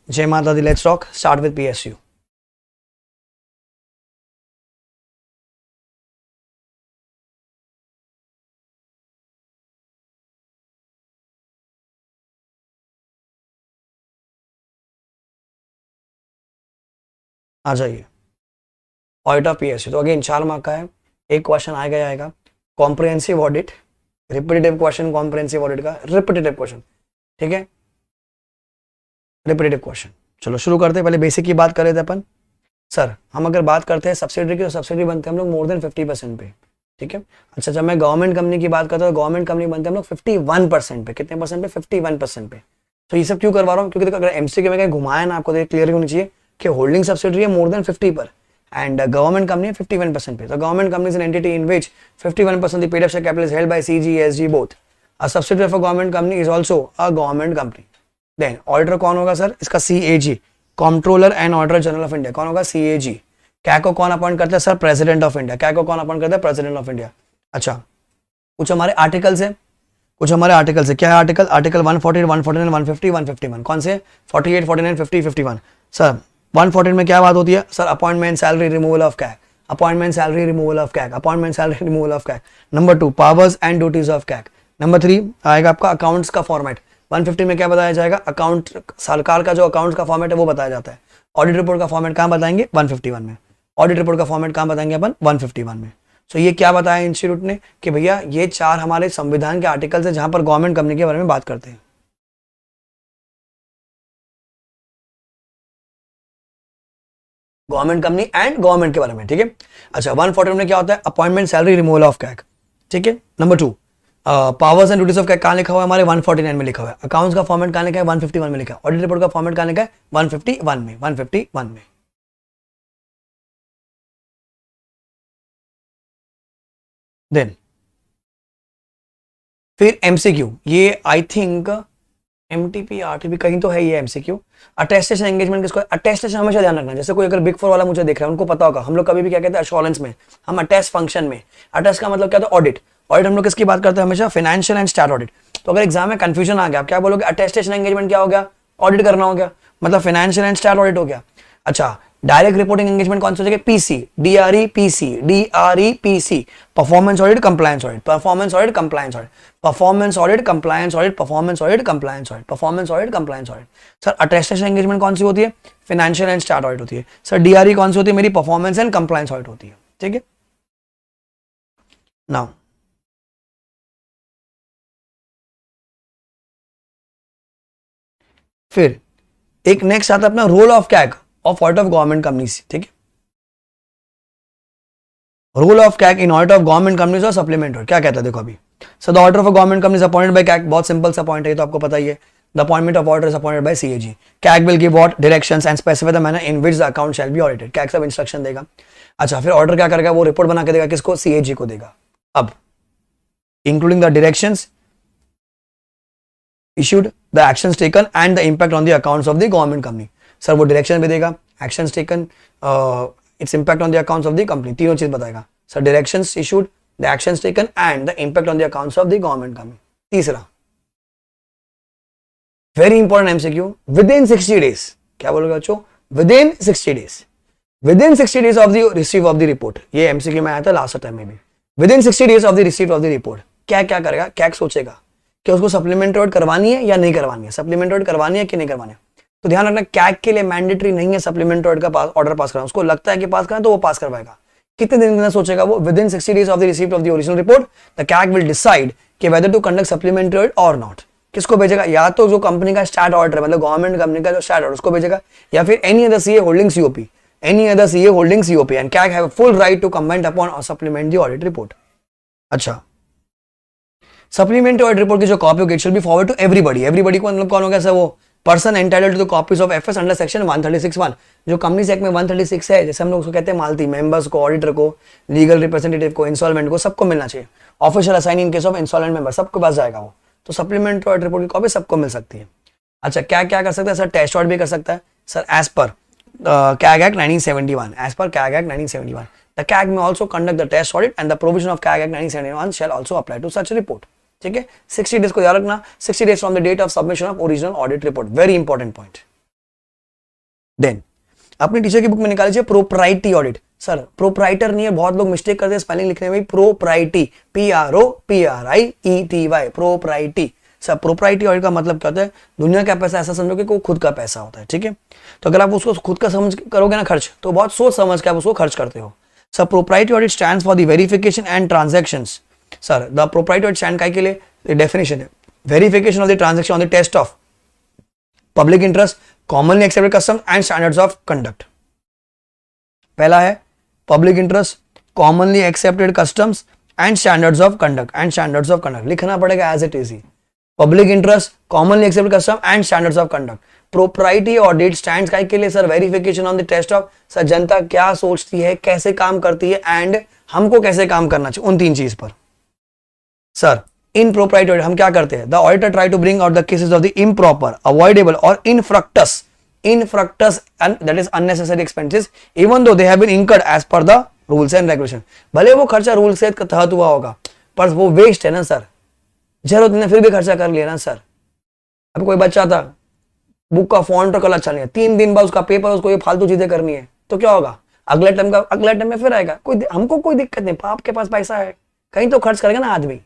जय माता दी, let's talk, start with PSU। आ जाइए, ऑडिट ऑफ PSU। तो अगेन 4 मार्क का है, एक क्वेश्चन आएगा ही आएगा। Comprehensive audit, repetitive question, comprehensive audit का रिपीटेटिव क्वेश्चन, ठीक है, रिपीटेटिव क्वेश्चन। चलो शुरू करते हैं, पहले बेसिक की बात कर रहे थे अपन। सर हम अगर बात करते हैं सब्सिडरी की, तो सब्सिडरी बनते हैं हम लोग मोर देन 50% पे, ठीक है। अच्छा, जब मैं गवर्नमेंट कंपनी की बात करता हूँ, गवर्नमेंट कंपनी बनते हैं हम लोग 51% पे। कितने परसेंट पे? 51% पे। तो ये सब क्यों करवा रहा हूँ? क्योंकि अगर MCQ में कहीं घुमाया ना आपको, तो क्लियर होनी चाहिए कि होल्डिंग सब्सिडरी है मोर देन 50 पर एंड गवर्नमेंट कंपनी है 51% पे। तो government company is an entity in which 51% the paid up share capital is held by CG SG both. A subsidiary of a government company is also a government company. Then auditor कौन होगा sir? इसका CAG, controller and auditor general of India. कौन होगा? CAG। क्या को कौन appoint करता है सर? President of India. क्या को कौन अपॉइंट करता है? President of India. अच्छा, कुछ हमारे आर्टिकल से, कुछ हमारे आर्टिकल से क्या है? आर्टिकल 140, 149, 150, 151। कौन से? 48, 49, 50, 51। सर 114 में क्या बात होती है sir? Appointment, salary, removal of CAG. Appointment, salary, removal of CAG. Appointment, salary, removal of CAG. Number 2, powers and duties of CAG. Number 3 आएगा आपका अकाउंट्स का फॉर्मेट। 150 में क्या बताया जाएगा? अकाउंट, सरकार का जो अकाउंट्स का फॉर्मेट है वो बताया जाता है। ऑडिट रिपोर्ट का फॉर्मेट कहाँ बताएंगे? 151 में। ऑडिट रिपोर्ट का फॉर्मेट कहाँ बताएंगे अपन? 151 में। सो ये क्या बताया इंस्टीट्यूट ने कि भैया ये 4 हमारे संविधान के आर्टिकल्स है जहां पर गवर्नमेंट कंपनी के बारे में बात करते हैं। गवर्नमेंट कंपनी एंड गवर्नमेंट के बारे में, ठीक है। अच्छा, 140 में क्या होता है? Appointment, salary, removal of CAG, ठीक है। Number 2, powers and duties of CAG कहाँ लिखा हुआ है? हमारे 149 में लिखा हुआ है। अकाउंट्स का फॉर्मेट कहाँ लिखा है? 151 में लिखा है। ऑडिट रिपोर्ट का फॉर्मेट कहाँ लिखा है? 151 में, 151 में। देन फिर MCQ, ये आई थिंक MTP RTP कहीं तो है ये MCQ। अटेस्टेशन एंगेजमेंट किसको? अटेस्टेशन हमेशा ध्यान रखना। जैसे कोई अगर बिग फोर वाला मुझे देख रहा है, उनको पता होगा हम लोग कभी भी क्या कहते हैं? अश्योरेंस में हम अटेस्ट फंक्शन में, अटेस्ट का मतलब क्या होता है? ऑडिट। ऑडिट हम लोग किसकी बात करते हैं? हमेशा फाइनेंशियल एंड स्टैट ऑडिट। तो अगर एग्जाम में कंफ्यूजन आ गया, आप क्या बोलोगे? अटेस्टेशन एंगेजमेंट क्या हो गया? ऑडिट करना हो गया, मतलब फाइनेंशियल एंड स्टैट ऑडिट हो गया। अच्छा, डायरेक्ट रिपोर्टिंग एंगेजमेंट कौन सा हो जाएगा? PC, DRE PC, performance audit, compliance audit, performance audit, compliance audit, performance audit, compliance audit, performance audit, compliance audit, performance audit, compliance audit. Sir attestation engagement कौन सी होती है? फाइनेंशियल एंड स्टैट ऑडिट होती है। Sir DRE कौन सी होती है? मेरी performance and compliance audit होती है, ठीक है। नाउ फिर एक नेक्स्ट आता है अपना role of CAG of audit of government companies, ठीक है। Rule of CAG in audit of government companies और सप्लीमेंट। क्या कहता है देखो अभी। So the auditor of a government company is appointed by CAG. बहुत सिंपल सा पॉइंट है, तो आपको पता ही है। The appointment of auditor is appointed by CAG। CAG will give what? Directions and specify the manner in which the account shall be audited. CAG सब instruction देगा। अच्छा, फिर ऑडिटर क्या करेगा? वो रिपोर्ट बना के देगा किसको? CAG को देगा। अब including the directions issued, the actions taken and the impact on the accounts of the government company। Sir वो डायरेक्शन भी देगा, actions taken, its impact on the accounts of the company, तीनों चीज बताएगा। Sir directions issued, the actions taken and the impact on the accounts of the government company। तीसरा very important MCQ, with इन 60 days. क्या बोलोगे बच्चों? With इन 60 days, with इन 60 days of the receive of the report. ये MCQ में आया था लास्ट टाइम में भी। विद इन 60 days of the receive of the report क्या क्या करेगा? क्या सोचेगा कि उसको सप्लीमेंट्री ऑडिट करवानी है या नहीं करवानी है, सप्लीमेंट्री ऑडिट करवानी है कि नहीं करवानी है। तो ध्यान रखना, कैग के लिए मैंडेटरी नहीं है सप्लीमेंट्री ऑडिट का ऑर्डर पास करना। उसको लगता है कि पास करना तो वो पास करवाएगा। कितने दिन के अंदर सोचेगा वो? विद इन 60 days of the receipt of the original report the CAG will decide कि whether to conduct supplementary audit और नॉट। किसको भेजेगा? या तो जो कंपनी का स्टैट ऑर्डर है, मतलब गवर्नमेंट कंपनी का जो स्टैट ऑर्डर, उसको भेजेगा, या फिर any other CA holding COP, any other CA holding COP, and CAG have full right to comment upon और सप्लीमेंट द ऑडिट रिपोर्ट। अच्छा, सप्लीमेंट्री ऑडिट रिपोर्ट की जो कॉपी होगी, it should be forward to everybody. Everybody को मतलब कौन होगा सर? वो person entitled to the copies of FS under section 136(1). जो कंपनीज एक्ट में 136 है, जैसे हम लोग उसको कहते हैं मालती, मेंबर्स को, ऑडिटर को, लीगल रिप्रेजेंटेटिव को, इंस्टॉलमेंट को, सबको मिलना चाहिए। Official assign in case of instalment member, सबके पास जाएगा वो। तो सप्लीमेंट्री ऑडिट रिपोर्ट की कॉपी सबको मिल सकती है। अच्छा, क्या क्या कर सकता है सर? टेस्ट ऑडिट भी कर सकता है sir, as per CAG act 1971, as per CAG act 1971। The CAG may also conduct the test audit and the provision of CAG act 1971 shall also apply to such report, ठीक है। 60 days को याद रखना, 60 days from the date of submission of original audit report, very important point. Then अपनी teacher की book में निकाल लीजिए प्रोप्राइटी ऑडिट। सर प्रोप्राइटर नहीं है, बहुत लोग मिस्टेक करते हैं स्पेलिंग लिखने में, propriety, PROPRIETY, propriety. Sir propriety audit का मतलब क्या होता है, दुनिया का पैसा ऐसा समझो कि वो खुद का पैसा होता है, ठीक है। तो अगर आप उसको खुद का समझ करोगे ना खर्च, तो बहुत सोच समझ के आप उसको खर्च करते हो। Sir propriety audit stands for the verification and transactions. Sir the propriety audit stand के लिए डेफिनेशन है, verification of the transaction on the test of public interest, commonly accepted custom and standards of conduct. पहला है public interest, commonly accepted customs and standards of conduct. And standards of conduct लिखना पड़ेगा as it is ही, public interest, commonly accepted custom and standards of conduct. Propriety audit stands काय के लिए sir, verification on the test of, sir जनता क्या सोचती है, कैसे काम करती है एंड हमको कैसे काम करना चाहिए, उन तीन चीज पर। सर इन प्रोप्राइटी ऑडिट हम क्या करते हैं, the auditor try to bring out the cases of the improper, avoidable और infructuous that is unnecessary expenses even though they have been incurred as per the rules and regulation। भले वो खर्चा rule से तहत हुआ होगा पर वो वेस्ट है ना सर, जरूरत नहीं फिर भी खर्चा कर लिया ना सर। अब कोई बच्चा था, बुक का फॉन्ट और कलर अच्छा नहीं है, 3 दिन बाद उसका पेपर, उसको ये फालतू चीजें करनी है, तो क्या होगा, अगले टाइम में फिर आएगा। हमको कोई दिक्कत नहीं, आपके पास पैसा है, कहीं तो खर्च करेगा ना आदमी,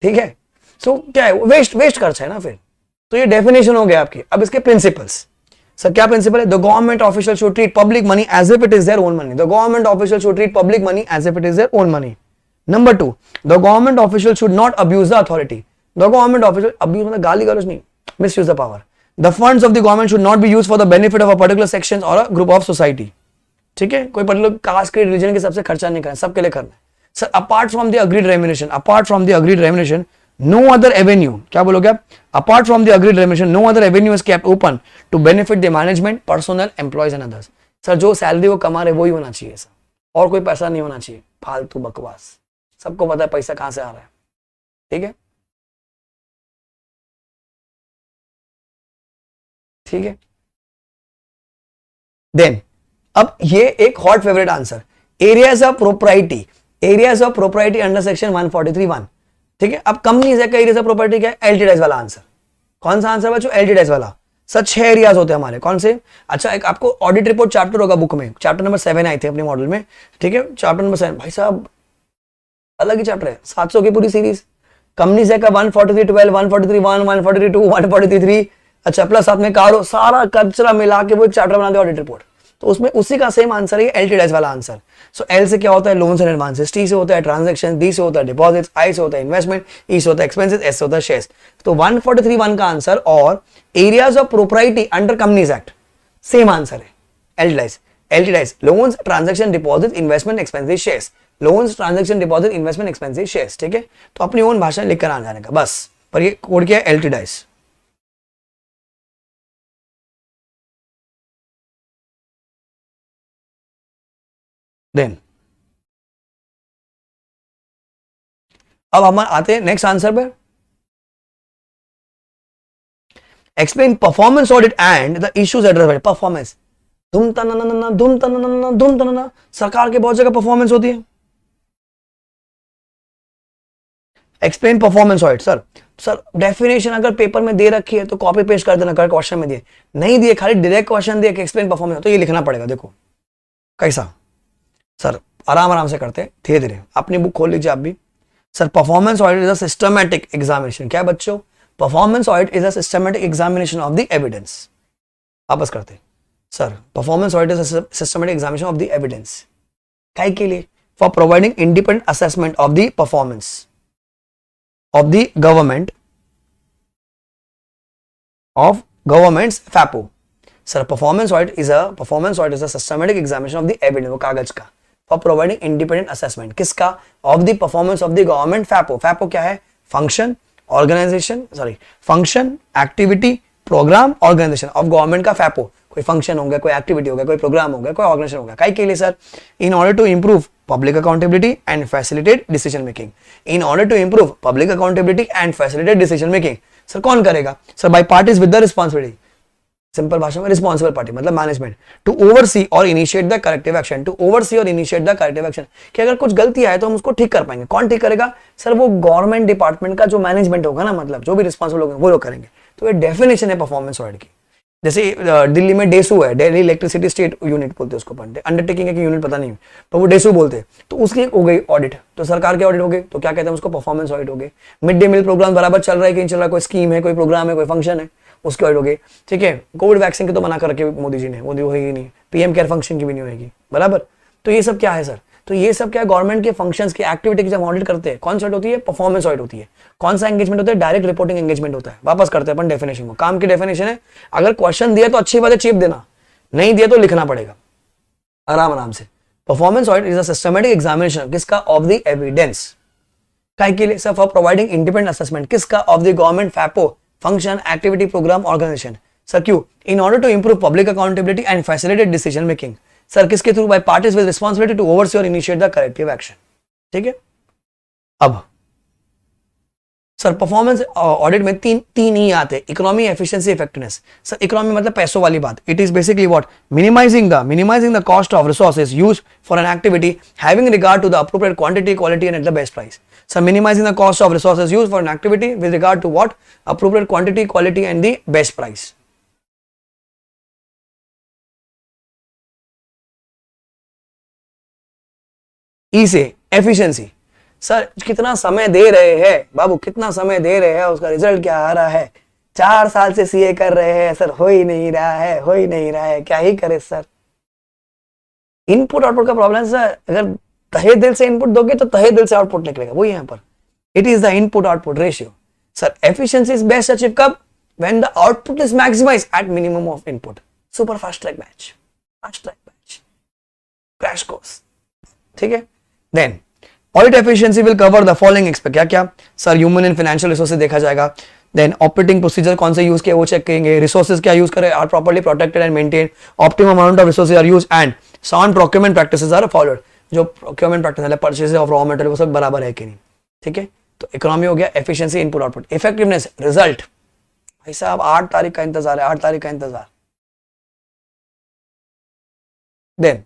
ठीक है। सो क्या है, वेस्ट खर्च है ना फिर। तो ये डेफिनेशन हो गया आपकी। अब इसके प्रिंसिपल्स, सर क्या प्रिंसिपल है, the government official should treat public money as if it is their own money. The government official should treat public money as if it is their own money. Number 2, the government official should not abuse the authority. The government official, abuse मतलब गाली गलौज नहीं, misuse the power. The funds of the government should not be used for the benefit of a particular section और a group of society, ठीक है। कोई particular caste के religion के सबसे खर्चा नहीं करना, सबके लिए करना है। Sir apart from the agreed remuneration, no other avenue, क्या बोलोगे आप, apart from the agreed remuneration no other avenue is kept open to benefit the management, personnel, employees and others। Sir जो सैलरी वो कमा रहे वही होना चाहिए सर, और कोई पैसा नहीं होना चाहिए, फालतू बकवास। सबको पता है पैसा कहां से आ रहा है, ठीक है, ठीक है। देन अब ये एक hot favourite answer, areas of propriety, areas of propriety under section 143(1), ठीक है। अब कंपनीज का एरियाज ऑफ प्रॉपर्टी क्या है, एलटीडीएस वाला आंसर। कौन सा आंसर बच्चों, एलटीडीएस वाला। सर 6 एरियाज होते हैं हमारे, कौन से, अच्छा एक आपको ऑडिट रिपोर्ट चैप्टर होगा बुक में, चैप्टर नंबर 7 आए थे अपने मॉडल में, ठीक है। चैप्टर नंबर 7 भाई साहब अलग ही चैप्टर है, 700 की पूरी सीरीज। कंपनीज का 143(12), 143(1), 143(2), 143(3), अच्छा प्लस साथ में कारो, सारा कचरा मिला के वो एक चैप्टर बना दे ऑडिट रिपोर्ट। तो उसमें उसी का सेम आंसर है एलटीडीएस वाला आंसर। सो एल से क्या होता है, लोन्स एंड एडवांसेस, टी से होता है ट्रांजैक्शन, डी से होता है डिपॉजिट्स, आई से होता है इन्वेस्टमेंट, ई से होता है एक्सपेंसेस, एस से होता है शेयर्स। तो 143(1) का आंसर और areas of propriety under companies act same answer है, LTDS, loans, transaction, deposit, investment, expenses, shares, loans, transaction, deposit, investment, expenses, shares, ठीक है। तो अपनी ओन भाषा लिखकर आ जाने का बस, पर ये कोड क्या है, एलटीडीएस। देन अब हम आते हैं नेक्स्ट आंसर पर, explain performance audit and the issues address by performance. धूम तनना, सरकार के बहुत जगह परफॉर्मेंस होती है। Explain performance audit, sir definition अगर पेपर में दे रखी है तो कॉपी पेस्ट कर देना, करेक्ट क्वेश्चन में दिए, नहीं दिए खाली डायरेक्ट क्वेश्चन दिए कि एक्सप्लेन परफॉर्मेंस, तो ये लिखना पड़ेगा। देखो कैसा, सर आराम से करते हैं, धीरे धीरे अपनी बुक खोल लीजिए आप भी। Sir performance audit is a systematic examination, क्या बच्चों, performance audit is a systematic examination of the evidence. वापस करते हैं, sir performance audit is a systematic examination of the evidence, काय के लिए, for providing independent assessment of the performance of the government of government's FAPO। Sir, performance audit is a systematic examination of the evidence, वो कागज का, for providing independent assessment किसका, of the performance of the government FAPO। FAPO क्या है, function, activity, program, organization of government का FAPO। कोई function हो गया, कोई एक्टिविटी हो गया, कोई प्रोग्राम हो गया, कोई ऑर्गेनाइजेशन हो गया, काय के लिए sir, in order to improve public accountability and facilitate decision making, in order to improve public accountability and facilitate decision making. Sir कौन करेगा, sir by parties with the responsibility, simple भाषा में रिस्पांसिबल पार्टी मतलब management, to oversee और initiate the corrective action, to oversee और initiate the corrective action, कि अगर कुछ गलती आए तो हम उसको ठीक कर पाएंगे। कौन ठीक करेगा, सर वो गवर्नमेंट डिपार्टमेंट का जो मैनेजमेंट होगा ना, मतलब जो भी रिस्पांसिबल होगा वो लोग करेंगे। तो ये डेफिनेशन है परफॉर्मेंस ऑडिट की। जैसे दिल्ली में डेसू है, दिल्ली इलेक्ट्रिसिटी स्टेट यूनिट बोलते हैं उसको, अंडरटेकिंग है कि यूनिट पता नहीं, तो वो डेसू बोलते हैं, तो उसकी हो गई ऑडिट, तो सरकार के ऑडिट हो गए, तो क्या कहते हैं उसको, परफॉर्मेंस ऑडिट हो गए। मिड डे मील प्रोग्राम बराबर चल रहा है कि नहीं चल रहा, कोई स्कीम है, कोई प्रोग्राम है, कोई फंक्शन है, उसकी ऑडिट हो गई, ठीक है। कोविड वैक्सीन की तो मना कर रखे मोदी जी ने, मोदी होगी नहीं, पीएम केयर फंक्शन की भी नहीं होगी, बराबर। तो ये सब क्या है सर, तो ये सब क्या, गवर्नमेंट के फंक्शंस की एक्टिविटी की जब ऑडिट करते हैं, कौन सी ऑडिट होती है, परफॉर्मेंस ऑडिट होती है। कौन सा एंगेजमेंट होता है, डायरेक्ट रिपोर्टिंग एंगेजमेंट होता है। वापस करते हैं अपन डेफिनेशन को, काम की डेफिनेशन है, अगर क्वेश्चन दिया तो अच्छी बात है चेप देना, नहीं दिया तो लिखना पड़ेगा आराम आराम से। Performance audit is a systematic examination किसका, ऑफ द एविडेंस, काय के लिए sir, for providing independent assessment किसका, ऑफ द गवर्नमेंट फैपो function activity programme organisation. Sir क्यों, in order to improve public accountability and facilitate decision making. Sir किसके through, by parties with responsibility to oversee और initiate the corrective action, ठीक है। अब sir performance audit में तीन ही आते हैं, economy, efficiency, effectiveness. Sir economy मतलब पैसों वाली बात, it is basically what, minimising the cost of resources used for an activity having regard to the appropriate quantity, quality and at the best price. Sir minimising the cost of resources used for an activity with regard to what, appropriate quantity, quality and the best price. E से efficiency, sir कितना समय दे रहे हैं बाबू, कितना समय दे रहे हैं, उसका रिजल्ट क्या आ रहा है। 4 साल से सीए कर रहे हैं सर, हो ही नहीं रहा है, हो ही नहीं रहा है, क्या ही करे सर। इनपुट आउटपुट का प्रॉब्लम है सर, अगर तहे दिल से इनपुट दोगे तो तहे दिल से आउटपुट निकलेगा, वही यहाँ पर it is the input output ratio. Sir efficiency is best achieve कब, when the output is maximised at minimum of input. Super fast track match, fast track match, crash course, ठीक है। Then audit efficiency will cover the following aspect, क्या क्या sir, human and financial resources देखा जाएगा, then operating procedure कौन से use किए वो चेक करेंगे, रिसोर्सेज क्या यूज करें, are properly protected and maintain, optimum amount of resources are use and sound procurement practices are followed. जो प्रोक्योरमेंट प्रैक्टिस है, परचेज ऑफ रॉ मटेरियल, वो सब बराबर है कि नहीं, ठीक है। तो इकोनॉमी हो गया, efficiency, input output, effectiveness, result. भाई साहब 8 तारीख का इंतजार है, 8 तारीख का इंतजार। Then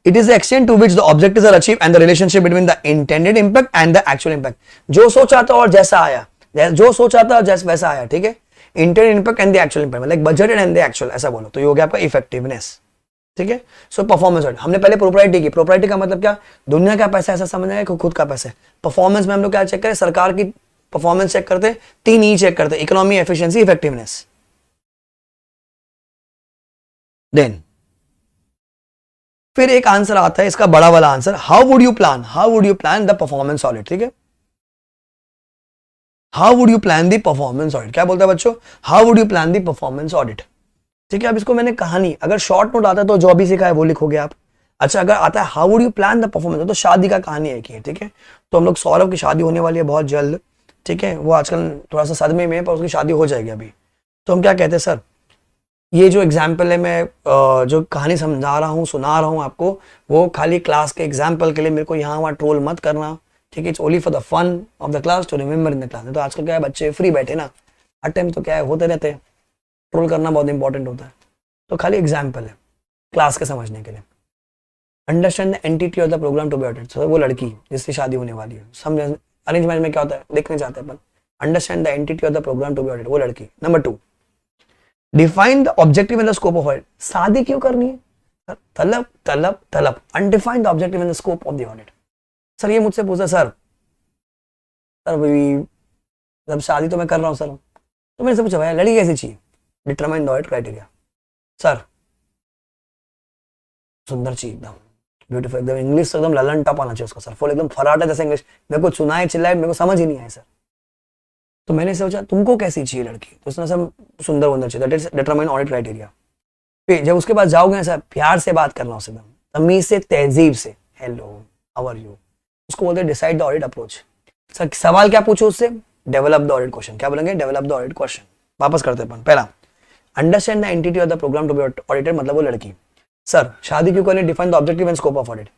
it is the extent to which the objectives are achieved and the relationship between the intended impact and the actual impact। जो सोचा था और जैसा आया, जो सोचा था और जैसा वैसा आया, ठीक है। intended impact and the actual impact, मतलब budgeted and the actual, ऐसा बोलो तो ये हो गया आपका इफेक्टिवनेस, ठीक है। सो परफॉर्मेंस ऑडिट, हमने पहले प्रोप्राइटी की, प्रोप्राइटी का मतलब क्या, दुनिया का पैसा ऐसा समझना है कि खुद का पैसा है। परफॉर्मेंस में हम लोग क्या चेक करें, सरकार की परफॉर्मेंस चेक करते, 3 ही चेक करते, इकोनॉमी, एफिशिएंसी, इफेक्टिवनेस। देन फिर एक आंसर आता है, इसका बड़ा वाला answer, how would you plan the performance audit, ठीक है। How would you plan the performance audit, क्या बोलता है बच्चों, how would you plan the performance audit, ठीक है। अब इसको मैंने कहानी, अगर शॉर्ट नोट आता है तो जो अभी सिखाया वो लिखोगे आप। अच्छा अगर आता है how would you plan the performance, तो शादी का कहानी है कि, ठीक है। तो हम लोग सौरभ की शादी होने वाली है बहुत जल्द, ठीक है। वो आजकल थोड़ा सा सदमे में है, पर उसकी शादी हो जाएगी अभी। तो हम क्या कहते हैं सर, ये जो एग्जाम्पल है, मैं जो कहानी समझा रहा हूँ, सुना रहा हूँ आपको, वो खाली क्लास के एग्जाम्पल के लिए, मेरे को यहाँ वहाँ ट्रोल मत करना, ठीक है। It's only for the fun of the class to remember in the class. तो आजकल क्या है, बच्चे फ्री बैठे ना, हर टाइम तो क्या है होते रहते हैं, ट्रोल करना बहुत इंपॉर्टेंट होता है। तो खाली एग्जाम्पल है क्लास के समझने के लिए। Understand the entity of the programme to be audited, तो वो लड़की जिसकी शादी होने वाली है, समझ, अरेंज मैरिज में क्या होता है देखने जाते हैं अपन, understand the entity of the programme to be audited, वो लड़की। Number 2, define the objective and the scope of audit, शादी क्यों करनी है, तलब तलब तलब, and define the objective and the scope of the audit. Sir ये मुझसे पूछा, सर जब शादी तो मैं कर रहा हूँ सर, तो मैंने से पूछा भाई लड़की कैसी चाहिए, determine the audit criteria. Sir सुंदर चाहिए, एकदम ब्यूटीफुल, एकदम इंग्लिश एकदम ललन टप आना चाहिए उसका सर, फुल एकदम फराटा जैसा इंग्लिश, मेरे को सुनाए चिल्लाए मेरे को समझ ही नहीं आए सर। तो मैंने सोचा तुमको कैसी चाहिए लड़की, तो उसने सब सुंदर वंदर चाहिए, that is determine audit criteria. फिर जब उसके पास जाओगे सर, प्यार से बात करना उससे, तमीज से, तहजीब से, हेलो हाउ आर यू, उसको बोलते हैं decide the audit approach. Sir सवाल क्या पूछो उससे, डेवलप द ऑडिट क्वेश्चन, क्या बोलेंगे, डेवलप द ऑडिट क्वेश्चन। वापस करते हैं अपन, पहला understand the entity of the programme to be audited, मतलब वो लड़की। सर शादी क्यों करनी, define the objective and scope of audit.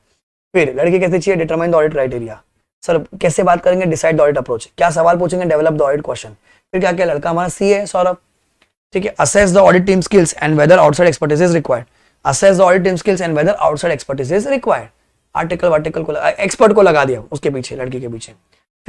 फिर लड़की कैसे चाहिए, determine the audit criteria. Sir कैसे बात करेंगे, डिसाइड द ऑडिट अप्रोच, क्या सवाल पूछेंगे, डेवलप द ऑडिट क्वेश्चन। फिर क्या क्या, लड़का हमारा सी है सौरभ, ठीक है। Assess the audit team skills and whether outside expertise is required, assess the audit team skills and whether outside expertise is required. Article को एक्सपर्ट को लगा दिया उसके पीछे, लड़की के पीछे।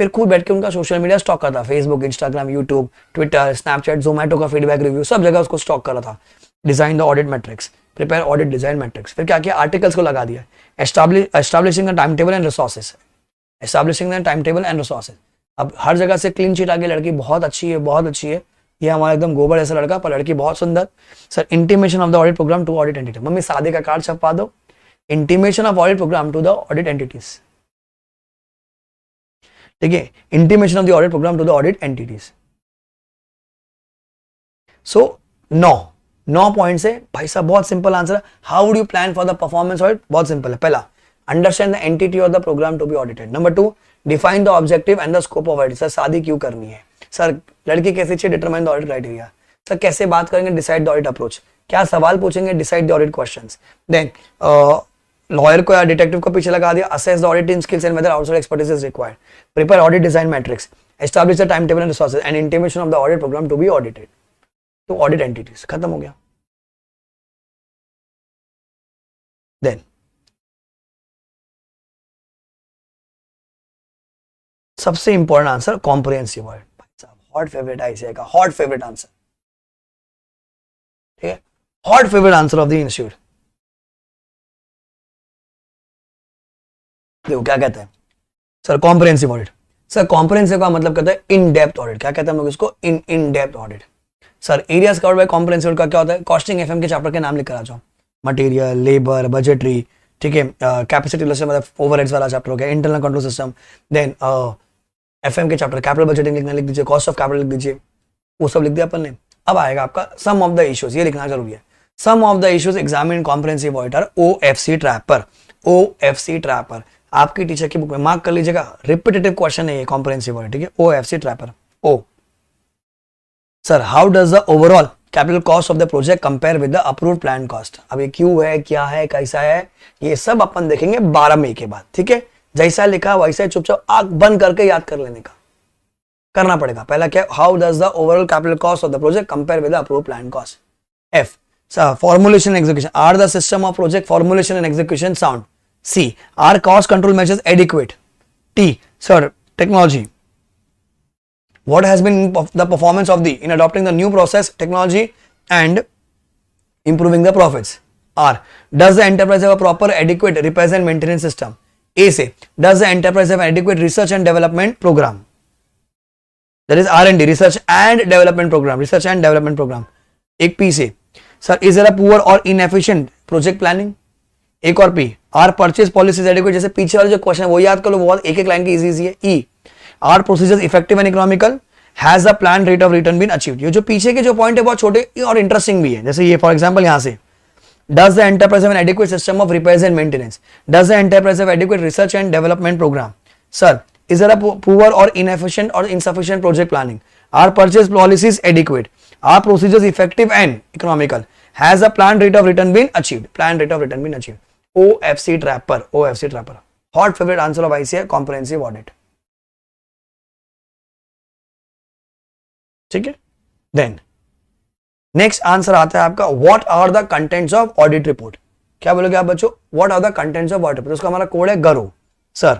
फिर खुद बैठ के उनका सोशल मीडिया स्टॉक करता, Facebook, Instagram, YouTube, Twitter, Snapchat, Zomato का फीडबैक रिव्यू, सब जगह उसको स्टॉक कर रहा था. Design the audit matrix, prepare audit design matrix. फिर क्या किया, आर्टिकल्स को लगा दिया. Establishing the time table and resources, establishing the time table and resources. अब हर जगह से क्लीन शीट आ गई, लड़की बहुत अच्छी है, बहुत अच्छी है. ये हमारा एकदम गोबर ऐसा लड़का, पर लड़की बहुत सुंदर. Sir intimation of the audit program to audit entity. Mummy शादी का कार्ड छपवा दो. Intimation of audit program to the audit entities. ठीक है, intimation of the audit program to the audit entities. So 9 points है भाई साहब, बहुत सिंपल आंसर है. How would you plan for the performance audit? बहुत सिंपल है. पहला, understand the entity of the programme to be audited. Number 2, define the objective and the scope of audit. Sir शादी क्यों करनी है? सर लड़की कैसे चाहिए? Determine the audit criteria. Sir कैसे बात करेंगे? Decide the audit approach. क्या सवाल पूछेंगे? Decide the audit questions. Then lawyer को या डिटेक्टिव को पीछे लगा दिया. Assess the auditing skills and whether outside expertise is required. Prepare audit design matrix. Establish the time table and resources and intimation of the audit program to be audited to audit entities. खत्म हो गया. Then सबसे important answer, comprehensive audit. भाई साहब hot favourite ICI का, hot favourite answer. ठीक है, hot favourite answer of the institute. देखो क्या कहते हैं sir, comprehensive audit. Sir comprehensive का मतलब कहता है इन डेप्थ ऑडिट. क्या कहते हैं हम लोग इसको? In depth audit. Sir areas covered by comprehensive का क्या होता है? कॉस्टिंग एफएम के चैप्टर के नाम लिख कर आ जाओ. मटेरियल, लेबर, बजटरी, ठीक है, कैपेसिटी मतलब ओवरहेड्स वाला चैप्टर हो गया, internal control system. Then FM के चैप्टर कैपिटल बजटिंग लिखना, लिख दीजिए. कॉस्ट ऑफ कैपिटल लिख दीजिए. वो सब लिख दिया अपन ने. अब आएगा आपका सम ऑफ द इश्यूज. ये लिखना जरूरी है. Some of the issues examine in comprehensive audit are OFC ट्रैपर. ओएफसी ट्रैपर आपकी टीचर की बुक में मार्क कर लीजिएगा. रिपीटेटिव क्वेश्चन है ये कॉम्प्रिहेंसिव ऑडिट. ठीक है, OFC trapper. O sir how does the overall capital cost of the project compare with the approved plan cost. अब ये क्यों है, क्या है, कैसा है, ये सब अपन देखेंगे 12 मई के बाद. ठीक है, जैसा लिखा वैसा चुपचाप आंख बंद करके याद कर लेने का करना पड़ेगा. पहला क्या, how does the overall capital cost of the project compare with the approved plan cost. F sir formulation execution. Are the system of project formulation and execution sound. C are cost control measures adequate. T sir technology. What has been the performance of the in adopting the new process, technology and improving the profits? R. Does the enterprise have a proper adequate repairs and maintenance system? A say, does the enterprise have adequate research and development program? That is R&D, research and development program. Research and development program. एक P से, sir, is there a poor or inefficient project planning? एक और P. Are purchase policies adequate? जैसे पीछे वाले जो question है वो याद कर लो, बहुत एक लाइन की इजी है. E. Are procedures effective and economical? Has the planned rate of return been achieved? ये जो पीछे के जो पॉइंट है बहुत छोटे और इंटरेस्टिंग भी है. जैसे ये फॉर एग्जांपल यहाँ से, does the enterprise have an adequate system of repairs and maintenance? Does the enterprise have adequate research and development program? Sir, is there a poor or inefficient or insufficient project planning? Are purchase policies adequate? Are procedures effective and economical? Has the planned rate of return been achieved? Planned rate of return been achieved. OFC trapper. OFC trapper. Hot favorite answer of ICA comprehensive audit. ठीक है, then next answer आता है आपका, what are the contents of audit report. क्या बोलोगे आप बच्चों? What are the contents of audit report. उसका हमारा कोड है गरु. सर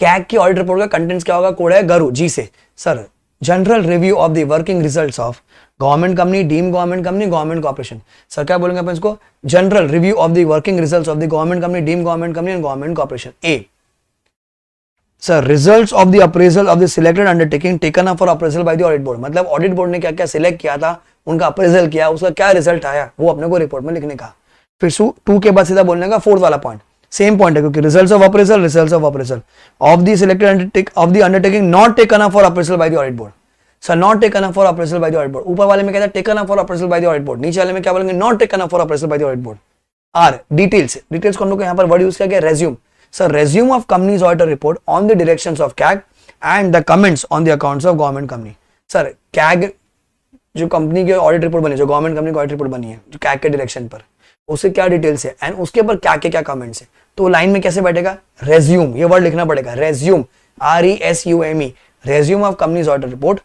कैग की ऑडिट रिपोर्ट का कंटेंट्स क्या होगा? कोड है गरु. जी से sir general review of the working results of government company, deem government company, government corporation. Sir क्या बोलेंगे अपन इसको? General review of the working results of the government company, deem government company and government corporation. A sir results of the appraisal of the selected undertaking taken up for appraisal by the audit board. मतलब audit board ने क्या क्या select किया था, उनका appraisal किया, उसका क्या रिजल्ट आया, वो अपने को रिपोर्ट में लिखने का. फिर 2 के बाद सीधा बोलने का फोर्थ वाला पॉइंट. सेम पॉइंट है क्योंकि results of appraisal of the selected of the undertaking not taken up for appraisal by the audit board. Sir not taken up for appraisal by the audit board. ऊपर वाले में कहता है taken up for appraisal by the audit board, नीचे वाले में क्या बोलेंगे? Not taken up for appraisal by the audit board. R details. Details को हम लोग यहाँ पर वर्ड यूज किया गया resume. Sir, resume of company's auditor report on the directions of CAG and the comments on the accounts of government company. Sir, CAG जो company की audit report बनी, जो गवर्नमेंट कंपनी की ऑडिट रिपोर्ट बनी है, जो CAG के direction पर, उससे क्या डिटेल्स है एंड उसके ऊपर क्या क्या कमेंट्स है. तो लाइन में कैसे बैठेगा? रेज्यूम. ये वर्ड लिखना पड़ेगा. Resume, RESUME. Resume of companies audit report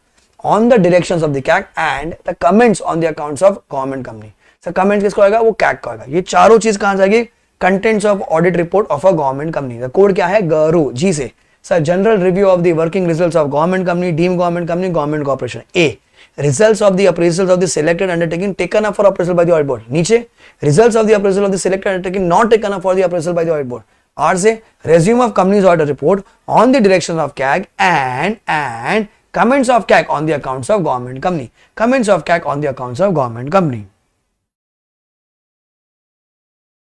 on the directions of the CAG and the comments on the accounts of government company. Sir comments किसको आएगा? वो CAG का आएगा. ये चारों चीज कहां जाएगी? Contents of audit report of a government company. Code क्या है? गरु. जी से sir general review of the working results of government company, deem government company, government corporation. A results of the appraisals of the selected undertaking taken up for appraisal by the audit board. नीचे results of the appraisal of the selected undertaking not taken up for the appraisal by the audit board. R से resume of company's audit report on the direction of CAG and comments of CAG on the accounts of government company. Comments of CAG on the accounts of government company.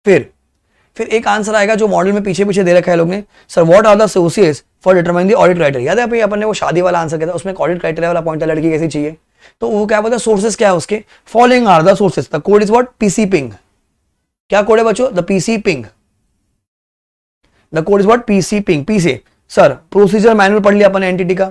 फिर एक answer आएगा जो model में पीछे पीछे दे रखा है लोग ने. Sir what are the sources for determine the audit criteria. याद है अपन ने वो शादी वाला आंसर किया था, उसमें ऑडिट क्राइटेरिया वाला पॉइंट है लड़की कैसी चाहिए. तो वो क्या बोलता है, सोर्सेस क्या है उसके. Following are the sources. The code is what, PC ping. क्या कोड है बच्चों, the PC ping. The code is what, PC ping. P से सर प्रोसीजर मैनुअल पढ़ लिया अपन एंटिटी का,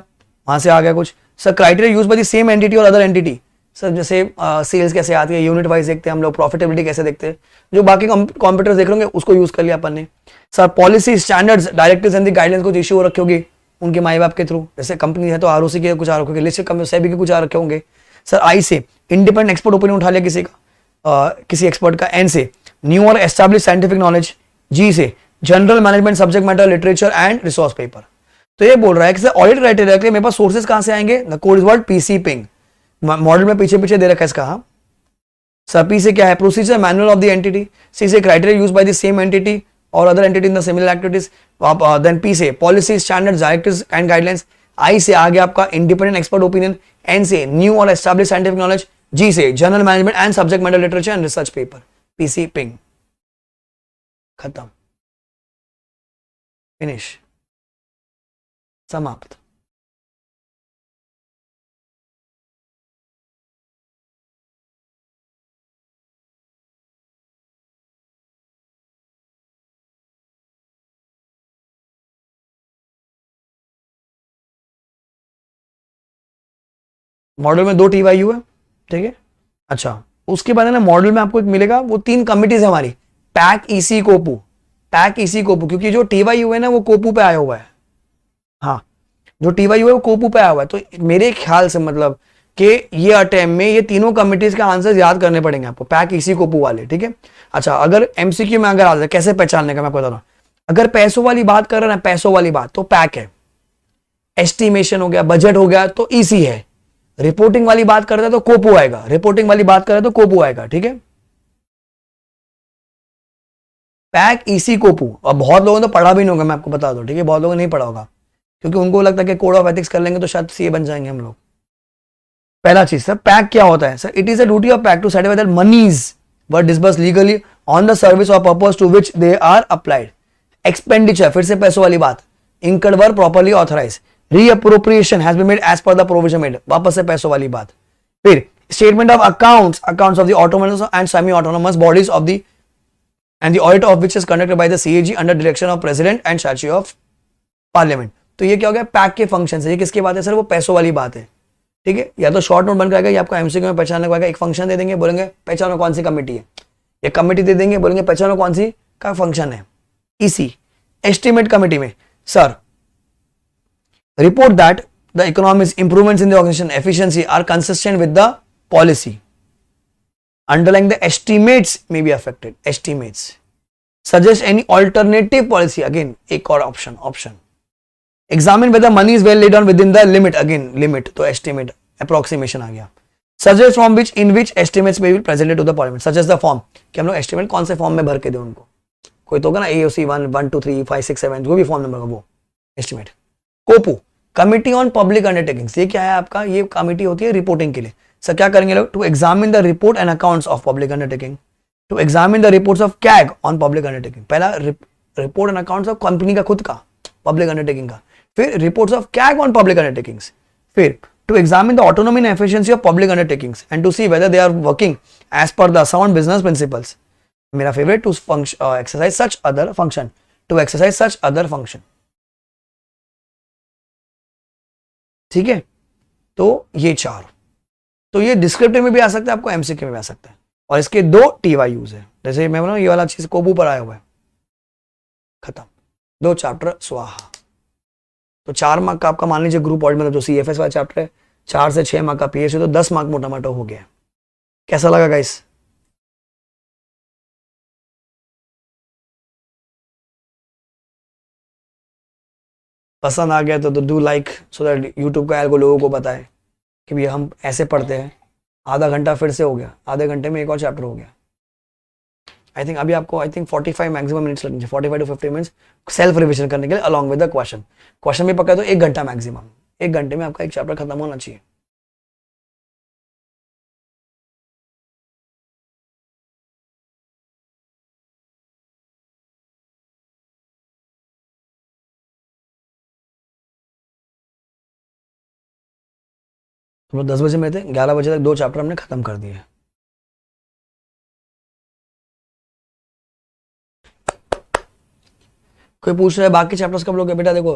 वहां से आ गया कुछ. Sir criteria use by the same entity or other entity. Sir जैसे सेल्स कैसे आती है, यूनिट वाइज देखते हैं हम लोग, प्रॉफिटेबिलिटी कैसे देखते हैं, जो बाकी कॉम्प्यूटर्स देख रहे उसको यूज कर लिया अपन ने. Sir policy standards directives and the guidelines कुछ इश्यू रखे होंगे उनके माई बाप के थ्रू. जैसे कंपनी है तो आरओसी के कुछ आ रखे होंगे, लिस्टेड कंपनी सेबी के कुछ आ रखे होंगे. सर आई से इंडिपेंडेंट एक्सपर्ट ओपिनियन उठा लिया किसी का, किसी एक्सपर्ट का. एन से new or establish scientific knowledge. G से general management subject matter literature and resource paper. तो ये बोल रहा है कि सर ऑडिट क्राइटेरिया के लिए मेरे पास सोर्सेज कहां से आएंगे. The code is what, PC ping. Model में पीछे पीछे दे रखा है इसका. सर पी से क्या है, procedure manual of the entity. C से criteria use by the same entity or other entity in the similar activities. Then P से policy standards directives and guidelines. I से आ गया आपका इंडिपेंडेंट एक्सपर्ट ओपिनियन. एन से new or establish scientific knowledge. G से general management and subject matter literature and research paper. PC पिंग. खत्म, finish, समाप्त. मॉडल में 2 TYU है, ठीक है. अच्छा उसके बाद है ना मॉडल में आपको एक मिलेगा, वो 3 कमिटीज है हमारी, पैक ईसी कोपू. पैक ईसी कोपू क्योंकि जो TYU है ना वो कोपू पे आया हुआ है. हाँ जो TYU है वो कोपू पे आया हुआ है. तो मेरे ख्याल से मतलब कि ये अटेम्प्ट में ये तीनों कमिटीज का आंसर याद करने पड़ेंगे आपको, पैक ईसी कोपू वाले, ठीक है. अच्छा अगर एमसीक्यू में अगर आ जाए कैसे पहचानने का मैं आपको बता रहा हूं. अगर पैसों वाली बात कर रहे हैं ना, पैसों वाली बात तो पैक है. एस्टिमेशन हो गया, बजट हो गया तो ईसी है. रिपोर्टिंग वाली बात करते हैं तो कोपू आएगा, रिपोर्टिंग वाली बात करें तो कोपू आएगा, ठीक है. PAC EC COPU. और बहुत लोगों ने तो पढ़ा भी नहीं होगा, मैं आपको बता दूं, ठीक है. बहुत लोगों ने नहीं पढ़ा होगा क्योंकि उनको लगता है कि कोड ऑफ एथिक्स कर लेंगे तो शायद सीए बन जाएंगे हम लोग. पहला चीज सर पैक क्या होता है. Sir it is a duty of PAC to certify that monies were disburse legally on the service और purpose to which they are applied. Expenditure फिर से पैसों वाली बात, incurred were properly authorise. Reappropriation has been made as per the provision made, वापस से पैसों वाली बात. फिर statement of accounts, accounts of the autonomous and semi autonomous bodies of the and the audit of which is conducted by the CAG under direction of president and secretary of parliament. तो ये क्या हो गया, pack के function है. ये किसकी बात है सर, वो पैसों वाली बात है, ठीक है. या तो शॉर्ट नोट बनकर आएगा या आपको एमसीक्यू में पहचानने को आएगा. एक फंक्शन दे देंगे, बोलेंगे पहचानो कौन सी कमेटी है. ये कमेटी दे देंगे, बोलेंगे पहचानो कौन सी का फंक्शन है. इसी एस्टिमेट कमेटी में sir report that the economics improvements in the organisation efficiency are consistent with the policy. Underlying the estimates may be affected. Estimates. Suggest any alternative policy. Again, एक और option. Examine whether money is well laid on within the limit. Again, limit. तो estimate, approximation आ गया. Suggest from which, in which estimates may be presented to the parliament. Suggest the form. कि हम लोग estimate कौन से form में भर के दें उनको. कोई तो होगा ना AOC 1, 1, 2, 3, 5, 6, 7 जो भी form नंबर का वो estimate. COPU committee on public undertakings. ये क्या है आपका, ये कमिटी होती है रिपोर्टिंग के लिए. सर क्या करेंगे लोग, to examine the report and accounts of public undertaking, to examine the reports of CAG on public undertaking. पहला report and accounts of company का खुद का पब्लिक अंडरटेकिंग का, फिर reports of CAG on public undertakings, फिर to examine the autonomy and efficiency of public undertakings and to see whether they are working as per the sound business principles. मेरा favourite, to exercise such other function, to exercise such other function, ठीक है. तो ये 4, तो ये descriptive में भी आ सकता है, आपको एमसीक्यू में भी आ सकता है. और इसके 2 TYUs है. जैसे मैं बोला ये वाला चीज कोबू पर आया हुआ है, खत्म. 2 चैप्टर स्वाहा. तो 4 मार्क का आपका मान लीजिए ग्रुप ऑडिट मतलब जो CFS वाला चैप्टर है, 4 से 6 मार्क का PH है, तो 10 मार्क मोटा मोटा हो गया. कैसा लगा गाइस? पसंद आ गया तो do like, so that YouTube का एल्गो लोगों को बताए कि भैया हम ऐसे पढ़ते हैं। आधा घंटा फिर से हो गया, आधे घंटे में एक और चैप्टर हो गया। आई थिंक अभी आपको 45 मैक्सिमम मिनट्स लगेंगे, 45 to 50 मिनट्स सेल्फ रिविजन करने के लिए along with the question. Question भी पक्का तो 1 घंटा मैक्सिमम, 1 घंटे में आपका एक चैप्टर खत्म होना चाहिए। तो 10 बजे में थे, 11 बजे तक 2 चैप्टर हमने खत्म कर दिए। कोई पूछ रहा है बाकी चैप्टर्स कब लोगे? बेटा देखो,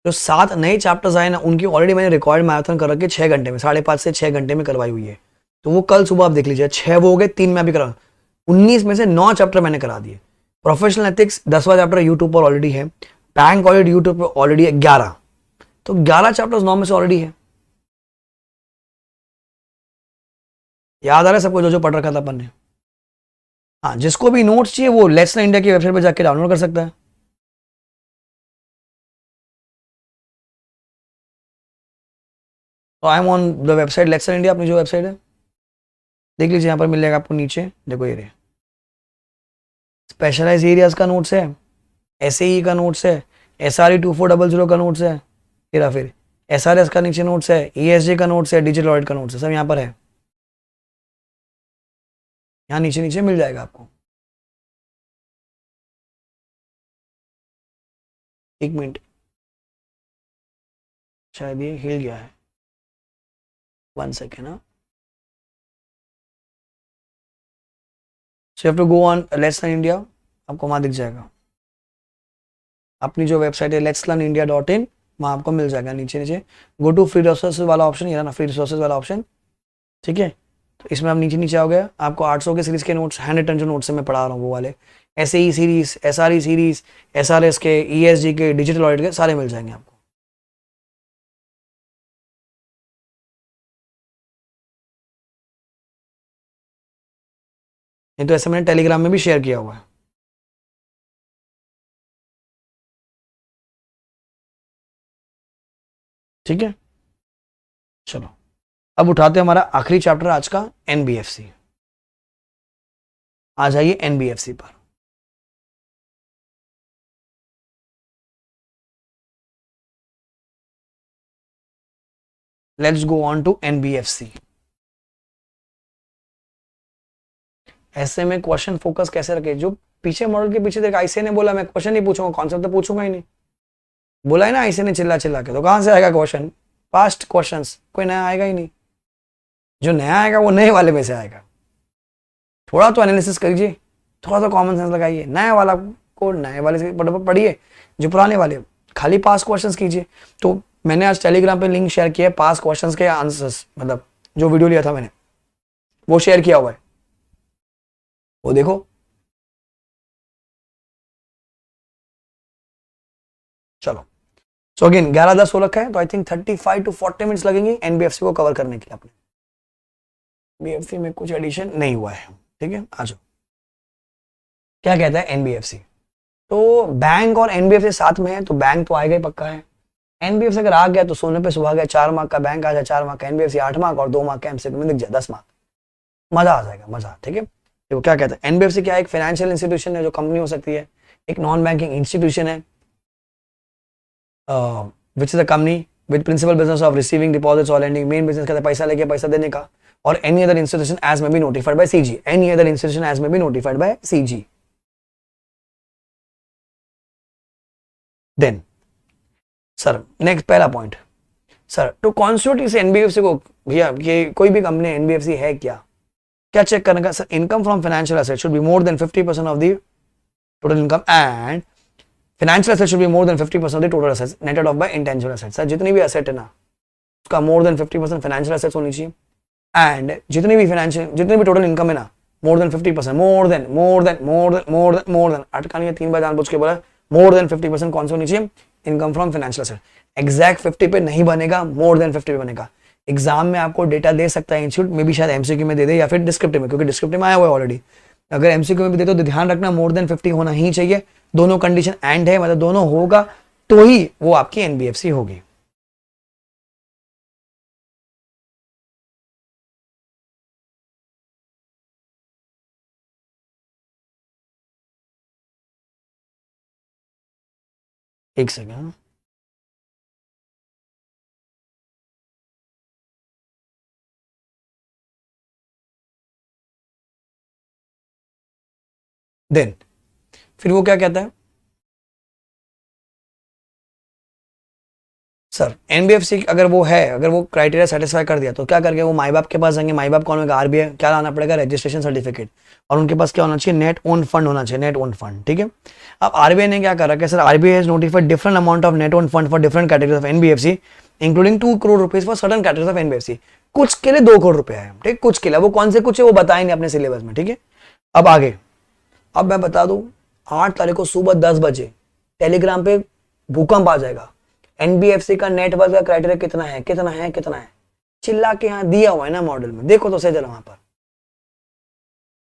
जो 7 नए चैप्टर्स आए ना, उनकी ऑलरेडी मैंने रिकॉर्ड मैराथन कर रखी 6 घंटे में, 5.5 से 6 घंटे में करवाई हुई है। तो वो कल सुबह आप देख लीजिए, 6 वो हो गए, 3 मैं भी करा, 19 में से 9 चैप्टर मैंने करा दिए। प्रोफेशनल एथिक्स 10वां चैप्टर यूट्यूब पर ऑलरेडी है, बैंक ऑडिट यूट्यूब पर ऑलरेडी है 11, तो 11 चैप्टर्स 9 में से ऑलरेडी है। याद आ रहा है सबको जो जो पढ़ रखा था अपन ने? हाँ, जिसको भी नोट्स चाहिए वो लेट्स लर्न इंडिया की वेबसाइट पर जाके डाउनलोड कर सकता है। तो I am on the website let's learn India, अपनी जो वेबसाइट है देख लीजिए, यहाँ पर मिल जाएगा आपको नीचे, देखो ये रहे। स्पेशलाइज एरियाज का नोट्स है, एसएई का नोट्स है, SRE 2400 का नोट्स है, फिर SRS का नीचे नोट्स है, ESG का नोट्स है, डिजिटल ऑडिट का नोट्स है, सब यहाँ पर है। यहाँ नीचे नीचे मिल जाएगा आपको। एक मिनट, शायद ये हिल गया है, 1 सेकेंड। हाँ, so you have to go on let's learn India, आपको वहाँ दिख जाएगा। अपनी जो वेबसाइट है letslearnindia.in, वहाँ आपको मिल जाएगा नीचे नीचे। गो टू फ्री रिसोर्सेज वाला ऑप्शन, ये ना फ्री रिसोर्सेज वाला ऑप्शन, ठीक है। तो इसमें आप नीचे नीचे आओगे, आपको 800 के सीरीज के नोट्स, हैंड रिटन जो नोट्स मैं पढ़ा रहा हूँ वो वाले, SAE series, SRE series, SRS के, ESG के, डिजिटल ऑडिट के, सारे मिल जाएंगे आपको। नहीं तो ऐसे मैंने टेलीग्राम में भी शेयर किया हुआ है। ठीक है, चलो अब उठाते हैं हमारा आखिरी चैप्टर आज का, NBFC। आ जाइए NBFC पर। Let's go on to NBFC। ऐसे में क्वेश्चन फोकस कैसे रखे? जो पीछे मॉडल के पीछे देखा, आईसी ने बोला मैं क्वेश्चन नहीं पूछूंगा, कॉन्सेप्ट तो पूछूंगा ही नहीं, बोला है ना आईसी ने चिल्ला चिल्ला के, तो कहां से आएगा क्वेश्चन? पास्ट क्वेश्चंस, कोई नया आएगा ही नहीं। जो नया आएगा वो नए वाले में से आएगा। थोड़ा तो एनालिसिस करिए, थोड़ा तो कॉमन सेंस लगाइए, नया वाला को नए वाले से पढ़िए, जो पुराने वाले खाली पास क्वेश्चंस कीजिए। तो मैंने आज टेलीग्राम पे लिंक शेयर किया है, पास क्वेश्चंस के आंसर्स, मतलब जो वीडियो लिया था मैंने वो शेयर किया हुआ है, वो देखो। चलो, सो अगेन 11-10 हो रखा है, तो आई थिंक 35 to 40 मिनट्स लगेंगे एनबीएफसी को कवर करने के लिए। अपने बीएफसी में कुछ एडिशन नहीं हुआ है, ठीक है। आ जाओ, क्या कहता है एनबीएफसी? तो बैंक और एनबीएफसी साथ में है, तो बैंक तो आएगा ही पक्का है। एनबीएफसी अगर आ गया तो सोने पे सुहागा, 4 मार्क का बैंक आ जाए, 4 मार्क का एनबीएफसी, 8 मार्क और 2 मार्क का एमसीक्यू में दिख जाए, 10 मार्क, मजा आ जाएगा, मजा। ठीक है, देखो क्या कहता है एनबीएफसी क्या है? एक फाइनेंशियल इंस्टीट्यूशन है, जो कंपनी हो सकती है, एक नॉन बैंकिंग इंस्टीट्यूशन है, which is a company with principal business of receiving deposits और लेंडिंग। मेन बिजनेस कहता है पैसा लेके पैसा देने का। और any other institution as may be notified by CG, any other institution as may be notified by CG. Then sir next पहला पॉइंट, सर टू कॉन्स्टिट्यूट इस एनबीएफसी को, भैया ये कोई भी कंपनी एनबीएफसी है क्या चेक करने का? Sir income from financial asset should be more than 50% of the total income, and financial asset should be more than 50% of the total assets netted off by intangible assets. Sir जितनी भी asset है ना, उसका मोर than 50% financial assets होनी चाहिए, and जितनी भी total income है ना, मोर देन 50%, मोर देन अटका नहीं है, 3 बार जानबूझ के बोला, मोर देन 50% कौन सा होनी चाहिए? Income from financial asset. Exact 50 पे नहीं बनेगा, मोर देन 50 पे बनेगा। एग्जाम में आपको डेटा दे सकता है इंस्टीट्यूट में भी, शायद एमसीक्यू में दे दे या फिर डिस्क्रिप्टिव में, क्योंकि डिस्क्रिप्टिव में आया हुआ है ऑलरेडी। अगर एमसीक्यू में भी दे तो ध्यान रखना मोर देन 50 होना ही चाहिए। दोनों कंडीशन एंड है, मतलब दोनों होगा तो ही वो आपकी एनबीएफसी होगी। एक सेकेंड, देन फिर वो क्या कहता है सर, एनबीएफसी अगर वो है, अगर वो क्राइटेरिया सेटिस्फाई कर दिया तो क्या करके वो माई बाप के पास जाएंगे, माई बाप कौन होगा, आरबीआई, क्या लाना पड़ेगा, रजिस्ट्रेशन सर्टिफिकेट, और उनके पास क्या होना चाहिए, नेट ओन फंड होना चाहिए, नेट ओन फंड। ठीक है, अब आरबीआई ने क्या करा कि sir RBI has notified different amount of net own fund for different categories of NBFC including 2 crore rupees for certain categories of NBFC. कुछ के लिए 2 करोड़ रुपए है, ठीक, कुछ के लिए, वो कौन से कुछ है वो बताए नहीं अपने सिलेबस में। ठीक है, अब आगे, अब मैं बता दूं 8 तारीख को सुबह 10 बजे टेलीग्राम पे भूकंप आ जाएगा, एनबीएफसी का नेटवर्क का क्राइटेरिया कितना है, कितना है, कितना है, चिल्ला के यहां दिया हुआ है ना मॉडल में, देखो तो सही जरा वहां पर।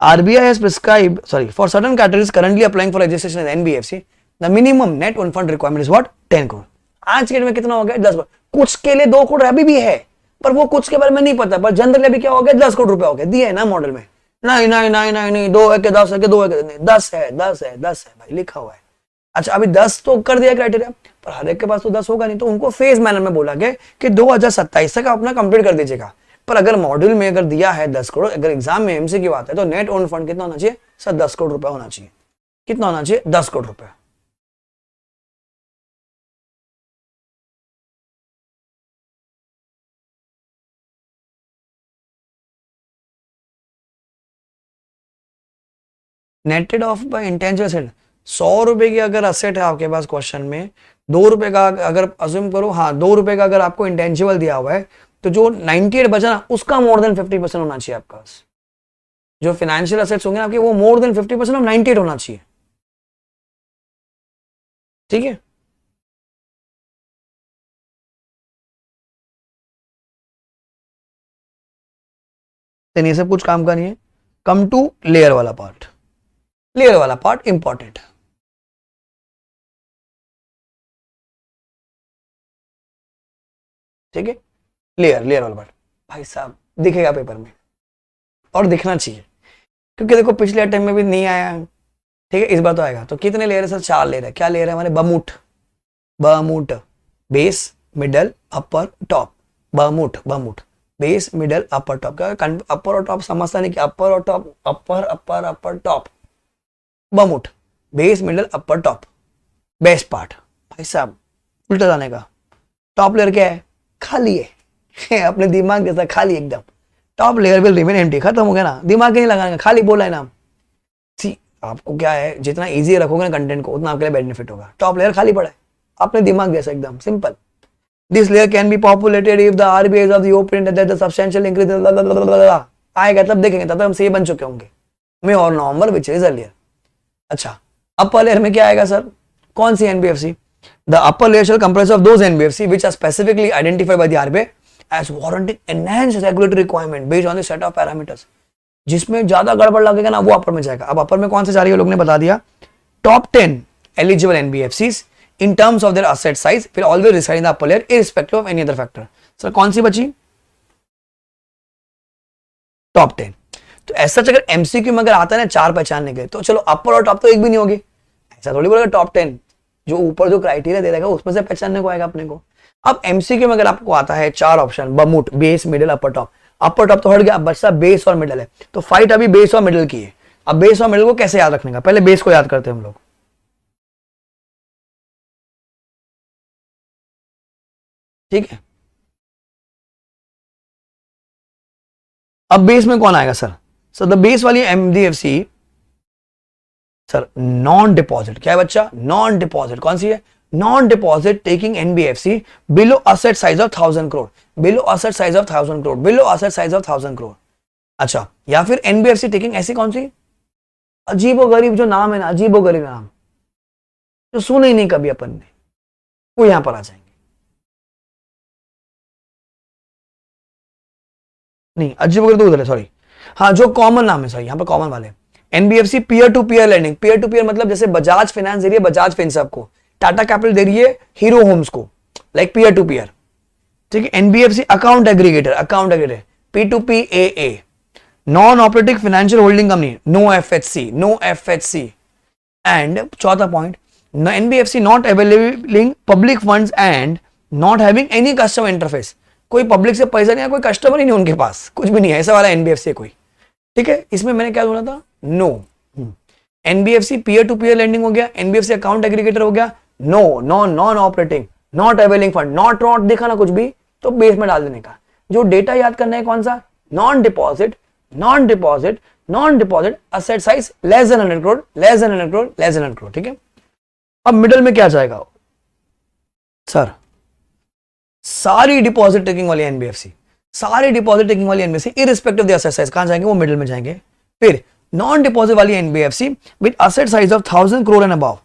RBI has prescribed, sorry, for certain categories currently applying for registration in NBFC the minimum net own fund requirement is what, 10 crore. आज के डेट में कितना हो गया, 10 करोड़। कुछ के लिए 2 करोड़ अभी भी है, पर वो कुछ के बारे में नहीं पता, पर जनरली अभी क्या हो गया, 10 करोड़ रुपए हो गए, दिए है ना मॉडल में। नहीं नहीं नहीं नहीं नहीं, 2 है कि 10 है कि 2 है कि नहीं, 10 है, 10 है, 10 है भाई, लिखा हुआ है। अच्छा, अभी 10 तो कर दिया क्राइटेरिया, पर हर एक के पास तो 10 होगा नहीं, तो उनको फेज मैनर में बोला गया कि 2027 तक अपना कंप्लीट कर दीजिएगा। पर अगर मॉड्यूल में अगर दिया है 10 करोड़, अगर एग्जाम में एमसीक्यू आता है तो नेट ओन फंड कितना होना चाहिए सर, 10 करोड़ रुपए होना चाहिए। कितना होना चाहिए, 10 करोड़ रुपए। नेटेड ऑफ बाय इंटेंजिबल एसेट, 100 रुपए की अगर असेट है आपके पास क्वेश्चन में, 2 रुपए का अगर अज्यूम करो, हाँ 2 रुपए का अगर आपको इंटेंजिबल दिया हुआ है, तो जो 98 बचा ना उसका मोर देन 50% होना चाहिए आपका पास। जो फाइनेंशियल असेट्स होंगे आपके, वो मोर देन 50% ऑफ 98 होना चाहिए। ठीक है, तो ये सब कुछ काम का नहीं है। कम टू लेयर वाला पार्ट, लेयर वाला पार्ट इंपॉर्टेंट है। ठीक है, लेयर, लेयर वाला पार्ट भाई साहब दिखेगा पेपर में, और दिखना चाहिए, क्योंकि देखो पिछले टाइम में भी नहीं आया। ठीक है, इस बार तो आएगा। तो कितने लेयर है सर, 4 लेयर है। क्या लेयर है हमारे, बमूट, बमूट, बेस, मिडल, अपर, टॉप, बमूट, बमूट, बेस, मिडल, अपर, टॉप। क्या अपर और टॉप समझता नहीं कि अपर और टॉप, अपर अपर अपर टॉप, बमूट, बेस, मिडल, अपर, टॉप, बेस्ट पार्ट। भाई साहब उल्टा जाने का, टॉप लेयर क्या है, खाली है अपने दिमाग जैसा खाली एकदम। Top layer will remain empty, खत्म हो गया ना, दिमाग ही नहीं लगाने का, खाली बोला है ना। सी आपको क्या है, जितना इजी रखोगे ना कंटेंट को, उतना आपके लिए बेनिफिट होगा। टॉप लेयर खाली पड़ा है अपने दिमाग जैसा एकदम simple. This layer can be populated if the RBI of the open that the substantial increase आएगा, तब देखेंगे, तब हम सही बन चुके होंगे। मे और नवंबर विच इज अर्लियर। अच्छा, अपर लेयर में क्या आएगा सर, कौन सी NBFC, the upper layer shall comprise of those NBFC which are specifically identified by the RBI as warranting enhanced regulatory requirement based on the set of parameters. जिसमें ज्यादा गड़बड़ लगेगा ना वो अपर में जाएगा। अब अपर में कौन से जा रही है, लोग ने बता दिया, top 10 eligible NBFCs in terms of their asset size will always reside in the upper layer irrespective of any other factor। Sir कौन सी बची, टॉप 10। तो ऐसा अगर एमसीक्यू में अगर आता है ना 4 पहचानने के, तो चलो अपर और टॉप तो एक भी नहीं होगी, ऐसा थोड़ी बोलेगा टॉप 10 जो ऊपर जो क्राइटेरिया दे देगा उसमें से पहचानने को आएगा अपने को। अब एमसीक्यू में अगर आपको आता है 4 ऑप्शन, बमूट, बेस, मिडिल, अपर टॉप, अपर टॉप तो हट गया, अब बचता बेस और मिडिल है। तो फाइट अभी बेस और मिडिल की है। अब बेस और मिडिल को कैसे याद रखने का, पहले बेस को याद करते हैं हम लोग। ठीक है, अब बेस में कौन आएगा सर, सर द बेस वाली एमडीएफसी सर नॉन डिपॉजिट, क्या है बच्चा, नॉन डिपॉजिट, कौन सी है, non deposit taking NBFC below asset size of 1000 crore, below asset size of 1000 crore, below asset size of 1000 crore. अच्छा, या फिर एनबीएफसी टेकिंग ऐसी कौन सी, अजीबो गरीब जो नाम है ना, अजीबो गरीब नाम जो सुने ही नहीं कभी अपन ने, वो यहां पर आ जाएंगे। नहीं अजीबो गरीब तो उधर है, सॉरी, हाँ जो कॉमन नाम है, सॉरी यहाँ पर कॉमन वाले NBFC peer to peer lending. Peer to peer मतलब जैसे बजाज फाइनेंस दे रही है बजाज फिनसर्व को, टाटा कैपिटल दे रही है हीरो होम्स को, लाइक पीयर टू पीयर, ठीक है। NBFC account aggregator P2PAA, non operating financial holding company, no FHC. And चौथा point, NBFC not availing public funds and not having any customer interface, कोई public से पैसा नहीं है, कोई कस्टमर ही नहीं उनके पास, कुछ भी नहीं है, ऐसा वाला एनबीएफसी कोई, ठीक है। इसमें मैंने क्या बोला था, no. NBFC peer to peer lending हो गया, एनबीएफसी अकाउंट एग्रीगेटर हो गया, no, non operating, not availing fund, not देखा ना कुछ भी तो बेस में डाल देने का। जो डेटा याद करना है कौन सा, non deposit asset size less than 100 crore, ठीक है। अब मिडल में क्या जाएगा सर, सारी डिपॉजिट टेकिंग वाली NBFC, irrespective of the asset size कहां जाएंगे, वो मिडिल में जाएंगे। फिर नॉन डिपॉजिट वाली NBFC with asset size of 1000 crore and above,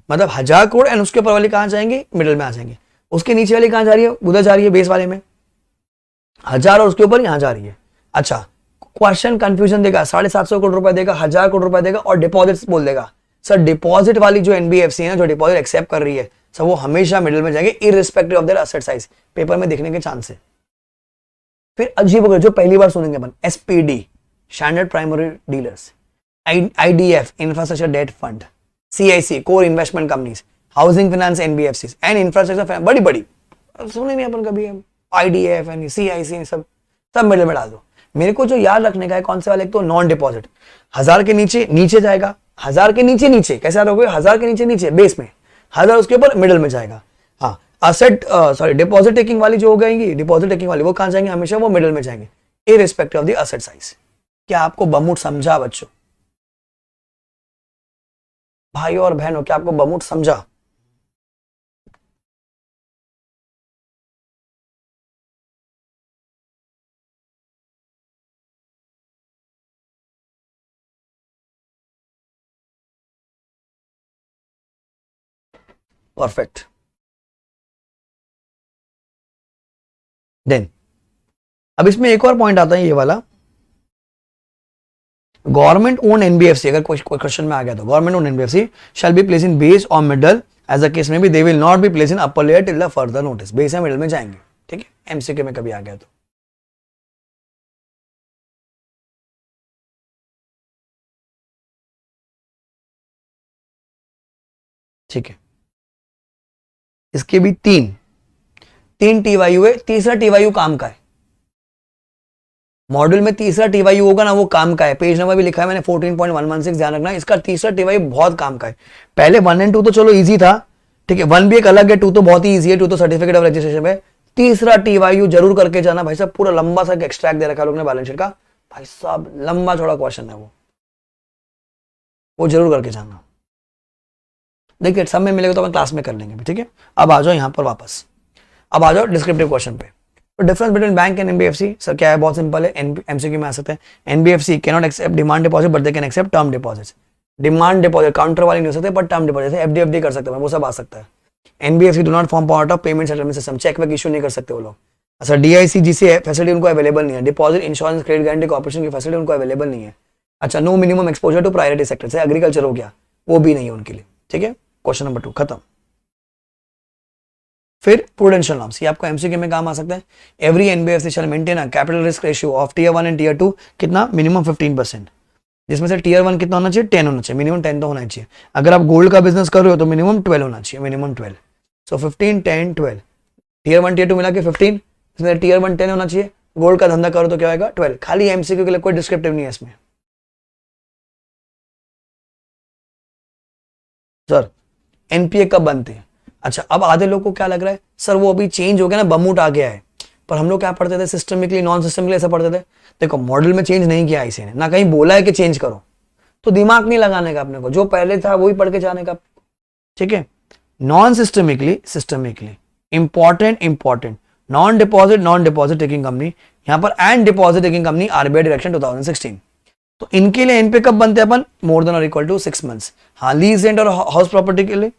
मतलब 1000 करोड़ एंड उसके ऊपर वाली कहां जाएंगे, मिडिल में आ जाएंगे। उसके नीचे वाली कहां जा रही है, उधर जा रही है बेस वाले में, 1000 और उसके ऊपर यहां जा रही है। अच्छा, क्वेश्चन कंफ्यूजन देगा, 750 करोड़ रुपए देगा, 1000 करोड़ रुपए देगा और डिपॉजिट बोल देगा। सर डिपॉजिट वाली जो एनबीएफसी है ना, जो डिपॉजिट एक्सेप्ट कर रही है सर, वो हमेशा मिडिल में जाएंगे irrespective of their asset size, paper में दिखने के चांस है। फिर अजीब जो पहली बार सुनेंगे अपन, SPD standard primary dealers, IDF infrastructure debt fund, CIC core investment companies, housing finance NBFC and infrastructure बड़ी बड़ी सुने नहीं अपन कभी, आईडीएफ एंड सीआईसी सब मिडिल में डाल दो। मेरे को जो याद रखने का है कौन से वाले, एक तो नॉन डिपॉजिट 1000 के नीचे जाएगा, 1000 के नीचे कैसे याद होगा, 1000 के नीचे बेस में, 1000 उसके ऊपर मिडिल में जाएगा। हाँ, डिपॉजिट टेकिंग वाली जो हो गएंगी, डिपॉजिट टेकिंग वाली वो कहां जाएंगे, हमेशा वो मिडिल में जाएंगे irrespective of the asset size. क्या आपको बमूट समझा बच्चों, भाइयों और बहनों, क्या आपको बमूट समझा? परफेक्ट। देन अब इसमें एक और पॉइंट आता है, ये वाला गवर्नमेंट ओन एनबीएफसी, अगर कोई क्वेश्चन में आ गया तो government own NBFC shall be place in base और मिडल एज अ केस में be, they will not be place in upper layer till the further notice, base या मिडल में जाएंगे, ठीक है। एमसीक्यू में कभी आ गया तो ठीक है। इसके भी तीन टीवायू है, तीसरा टीवायू काम का है, मॉड्यूल में तीसरा टीवायू होगा ना, वो काम का है, पेज नंबर भी लिखा है मैंने 14.116, ध्यान रखना। इसका तीसरा टीवायू बहुत काम का है। पहले 1 और 2 तो चलो इजी था, ठीक है, 1 भी एक अलग है, 2 तो बहुत ही इजी है, 2 तो सर्टिफिकेट ऑफ रजिस्ट्रेशन है। तीसरा टीवायू जरूर करके जाना भाई साहब, पूरा लंबा सा एक्सट्रैक्ट दे रखा है लोग ने बैलेंस शीट का, भाई साहब लंबा चौड़ा क्वेश्चन है वो जरूर करके जाना। देखिए सब में मिलेगा तो अपन क्लास में कर लेंगे, ठीक है। अब आ जाओ यहाँ पर वापस, अब आ जाओ डिस्क्रिप्टिव क्वेश्चन पे। तो difference between bank and NBFC sir क्या है, बहुत सिंपल है, एमसीक्यू में आ सकते हैं। NBFC can not accept demand deposit but they can accept term deposit. Demand deposit counter वाली नहीं हो सकते, बट टर्म डिपॉजिट एफडी कर सकते हैं, वो सब आ सकता है। NBFC do not form part of payment settlement system, cheque वेक इशू नहीं कर सकते वो लोग। अच्छा, डीआईसी जीसी फैसिलिटी उनको अवेलेबल नहीं है, deposit insurance credit guarantee corporation की फैसिलिटी उनको अवेलेबल नहीं है। अच्छा, no minimum exposure to priority sector, से एग्रीकल्चर हो गया, वो भी नहीं है उनके लिए, ठीक है। क्वेश्चन नंबर 2 खत्म। फिर प्रूडेंशियल नॉर्म्स, ये आपको एमसीक्यू में काम आ सकता है। Every NBFC shall maintain a capital risk ratio of tier 1 and tier 2 कितना, मिनिमम 15%, जिसमें से टियर 1 कितना होना चाहिए, 10 होना चाहिए, मिनिमम 10 तो होना चाहिए। अगर आप गोल्ड का बिजनेस कर रहे हो तो मिनिमम 12 होना चाहिए, मिनिमम 12। सो 15 10 12, टियर 1 टियर 2 मिला के 15, इसमें टियर 1 10 होना चाहिए। गोल्ड का धंधा करो तो क्या होगा, 12। खाली एमसीक्यू के लिए कोई डिस्क्रिप्टिव नहीं है इसमें। सर एनपीए कब बनते हैं? अच्छा, अब आधे लोगों को क्या लग रहा है, सर वो अभी चेंज हो गया ना, बमूट आ गया है, पर हम लोग क्या पढ़ते थे, सिस्टमिकली नॉन सिस्टमिकली ऐसा पढ़ते थे। देखो मॉडल में चेंज नहीं किया इसे, ना कहीं बोला है कि चेंज करो, तो दिमाग नहीं लगाने का अपने को, जो पहले था वही पढ़ के जाने का, ठीक है। Non systemically important non deposit taking company, यहां पर and deposit taking company RBI direction 2016। तो इनके लिए एनपीए कब बनते हैं अपन, मोर देन और इक्वल टू 6 मंथ्स। हाँ, लीज रेंट और हाउस प्रॉपर्टी के लिए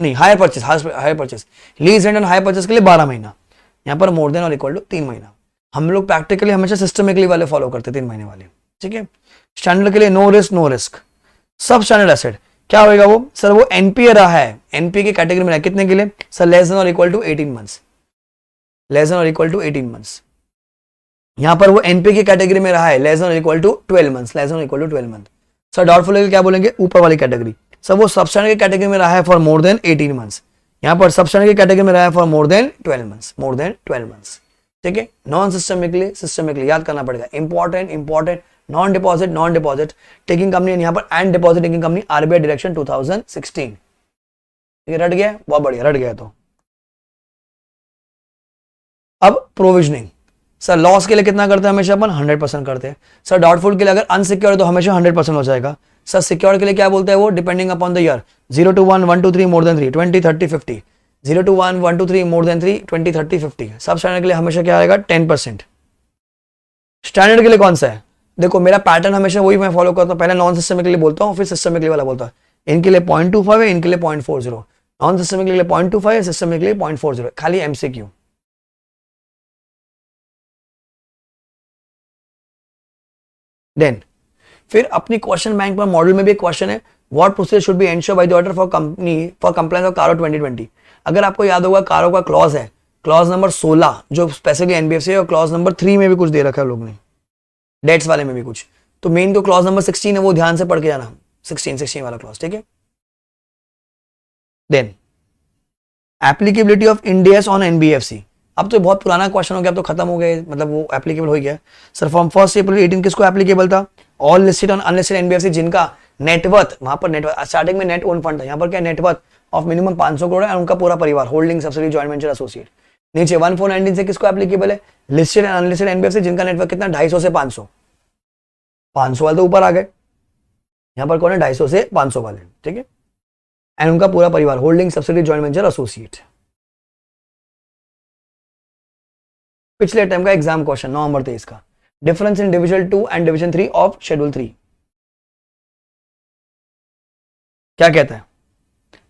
नहीं, हायर परचेस, लीज रेंट और हायर परचेस के लिए 12 महीना, यहाँ पर मोर देन और इक्वल टू 3 महीना। हम लोग प्रैक्टिकली हमेशा सिस्टमिकली वाले फॉलो करते 3 महीने वाले, ठीक है। स्टैंडर्ड के लिए नो रिस्क सब स्टैंडर्ड एसेट, क्या होगा वो सर, वो एनपीए रहा है, एनपीए की कैटेगरी में रहा है, कितने के लिए सर, लेस देन और equal to 18 months, less than और इक्वल टू 18 मंथ्स। यहां पर वो एनपीए की कैटेगरी में रहा है, लेस देन और equal to 12 months, less than और equal to 12 month. Sir doubtful है क्या बोलेंगे, ऊपर वाली कैटेगरी। सर वो सबस्टैंडर्ड की कैटेगरी में रहा है फॉर मोर देन 18 मंथ्स, यहां पर सबस्टैंडर्ड की कैटेगरी में रहा है for more then 12 months, more than 12 months. ठीक है, नॉन सिस्टमिकली, सिस्टमिकली याद करना पड़ेगा, important important. Non deposit, non deposit taking company यहां पर, and deposit taking company RBI direction 2016। ये रट गया, बहुत बढ़िया रट गया। तो अब प्रोविजनिंग, सर लॉस के लिए कितना करते हैं हमेशा अपन, 100% करते हैं। सर डाउटफुल के लिए अगर अनसिक्योर है तो हमेशा 100% हो जाएगा। सर सिक्योर के लिए क्या बोलते हैं वो, depending upon the year, 0 to 1, 1 to 3, more than 3, 20, 30, 50, 0 to 1, 1 to 3, more than 3, 20, 30, 50। सब स्टैंडर्ड के लिए हमेशा क्या आएगा, 10%। स्टैंडर्ड के लिए कौन सा है, देखो मेरा पैटर्न हमेशा वही मैं फॉलो करता हूँ, पहले नॉन सिस्टमिक के लिए बोलता हूँ, फिर सिस्टमिक वाला बोलता हूँ। इनके लिए 0.25 है, इनके लिए 0.40, नॉन सिस्टमिक के लिए 0.25 है, सिस्टमिक के लिए 0.40, खाली एमसीक्यू। देन फिर अपनी क्वेश्चन बैंक पर मॉडल में भी एक क्वेश्चन है, what procedure should be ensure by the auditor for company for compliance of कारो 2020। अगर आपको याद होगा कारो का क्लॉज है, क्लॉज नंबर 16 जो स्पेसिफिकली एनबीएफसी है, और क्लॉज नंबर 3 में भी कुछ दे रखा है लोग ने, डेट्स वाले में भी कुछ। तो मेन तो क्लॉज नंबर 16 है, वो ध्यान से पढ़ के जाना, 16 वाला क्लॉज। ठीक है, then applicability of Ind AS on NBFC. अब तो बहुत पुराना क्वेश्चन हो गया, अब तो खत्म हो गया, मतलब वो एप्लीकेबल हो गया। सर फ्रॉम 1 अप्रैल 18 किसको एप्लीकेबल था, all listed on unlisted NBFC जिनका नेटवर्थ, वहां पर नेटवर्थ स्टार्टिंग में नेट ओन फंड था, यहाँ पर क्या नेटवर्थ ऑफ मिनिमम 500 करोड़ है, उनका पूरा परिवार, holding subsidy joint venture associate. नीचे 1419 से किसको एप्लीकेबल है, लिस्टेड एंड अनलिस्टेड एनबीएफसी जिनका नेटवर्क कितना, 250 से 500, 500 वाले तो ऊपर आ गए, यहाँ पर कौन है, 250 से 500 वाले। ठीक है, एंड उनका पूरा परिवार, holding subsidy joint venture associate. पिछले टाइम का एग्जाम क्वेश्चन 9 नंबर 23 का, difference in division 2 and division 3 of schedule 3। क्या कहता है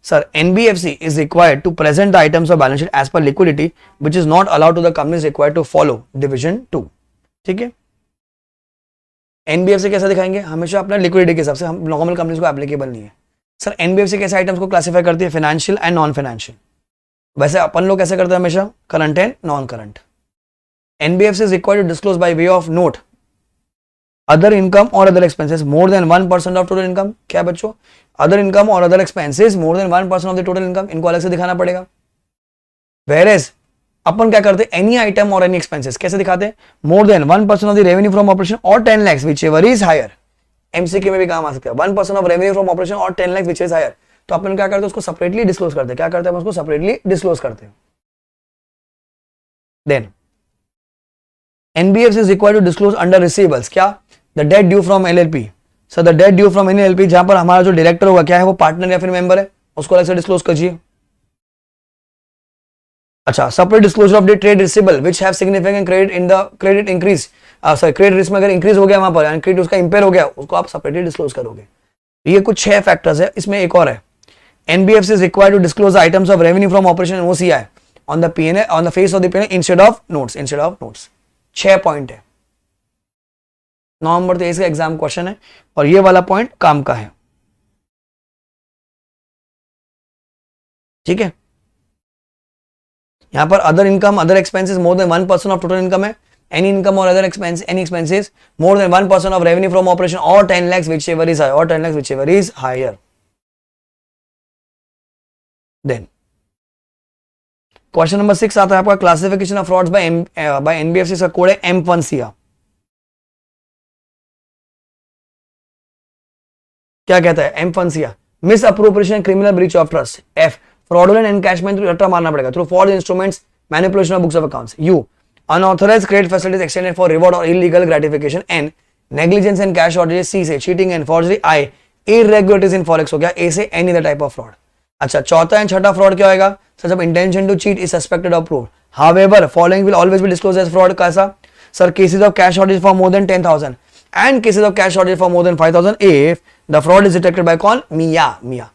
sir, NBFC is required to present the items of balance sheet as per liquidity which is not allowed to the company required to follow division 2। ठीक है, NBFC कैसा दिखाएंगे, हमेशा अपना liquidity के हिसाब से, हम नॉर्मल कंपनीज को एप्लीकेबल नहीं है। सर एनबीएफसी कैसे आइटम्स को क्लासिफाई करती है, फाइनेंशियल एंड नॉन फाइनेंशियल, वैसे अपन लोग कैसे करते हैं हमेशा, current and non current. NBFC is required to disclose by way of note other income or other expenses more than 1% of total income। क्या बच्चों, other income or other expenses more than 1% of the total income, इनको अलग से दिखाना पड़ेगा। Whereas अपन क्या करते हैं, any item or any expenses कैसे दिखाते हैं, more than 1% of the revenue from operation or 10 lakhs whichever is higher। MCQ में भी काम आ सकता है, 1% of revenue from operation or 10 lakhs which is higher। तो अपन क्या करते हैं, उसको सेपरेटली डिस्क्लोज करते हैं, क्या करते हैं, उसको सेपरेटली डिस्क्लोज करते हैं। Then NBFC is required to disclose under receivables क्या, the debt due from LLP। Sir the debt due from any LLP, जहां पर हमारा जो डायरेक्टर होगा क्या है, वो पार्टनर या फिर मेंबर है, उसको अलग से डिस्क्लोज कीजिए। अच्छा, separate disclosure of the trade receivable which have significant credit in the credit increase, sorry credit risk में अगर इंक्रीज हो गया वहां पर, एंड क्रेडिट उसका इंपेयर हो गया, उसको आप सेपरेटली डिस्क्लोज करोगे। ये कुछ 6 फैक्टर्स है, इसमें एक और है, NBFC is required to disclose items of revenue from operation and OCI on the P&L on the face of the P&L instead of notes। 6 point है, 9 नंबर 23 का एग्जाम क्वेश्चन है, और ये वाला पॉइंट काम का है। ठीक है, यहां पर other income other expenses more than 1% of total income है, एनी इनकम और other expense any expenses more than 1% of revenue from operation और 10 lakhs whichever is higher, और 10 lakhs whichever is higher। Then question number 6 आता है आपका, classification of frauds by NBFC का code है M1CR। क्या कहता है M1CR, misappropriation criminal breach of trust. F fraudulent encashment, रट्टा मारना पड़ेगा, through forged instruments manipulation of books of accounts. U unauthorised credit facilities extended for reward और illegal gratification. N negligence and cash shortage. C से cheating and forgery. I irregularities in forex हो गया। A से any other type of fraud. अच्छा, चौथा and छठा fraud क्या होगा सर, जब intention to cheat is suspected of prove, however following will always be disclosed as fraud. कैसा sir, cases of cash shortage for more than 10,000 and cases of cash shortage for more than 5,000 if the fraud is detected by कौन, मिया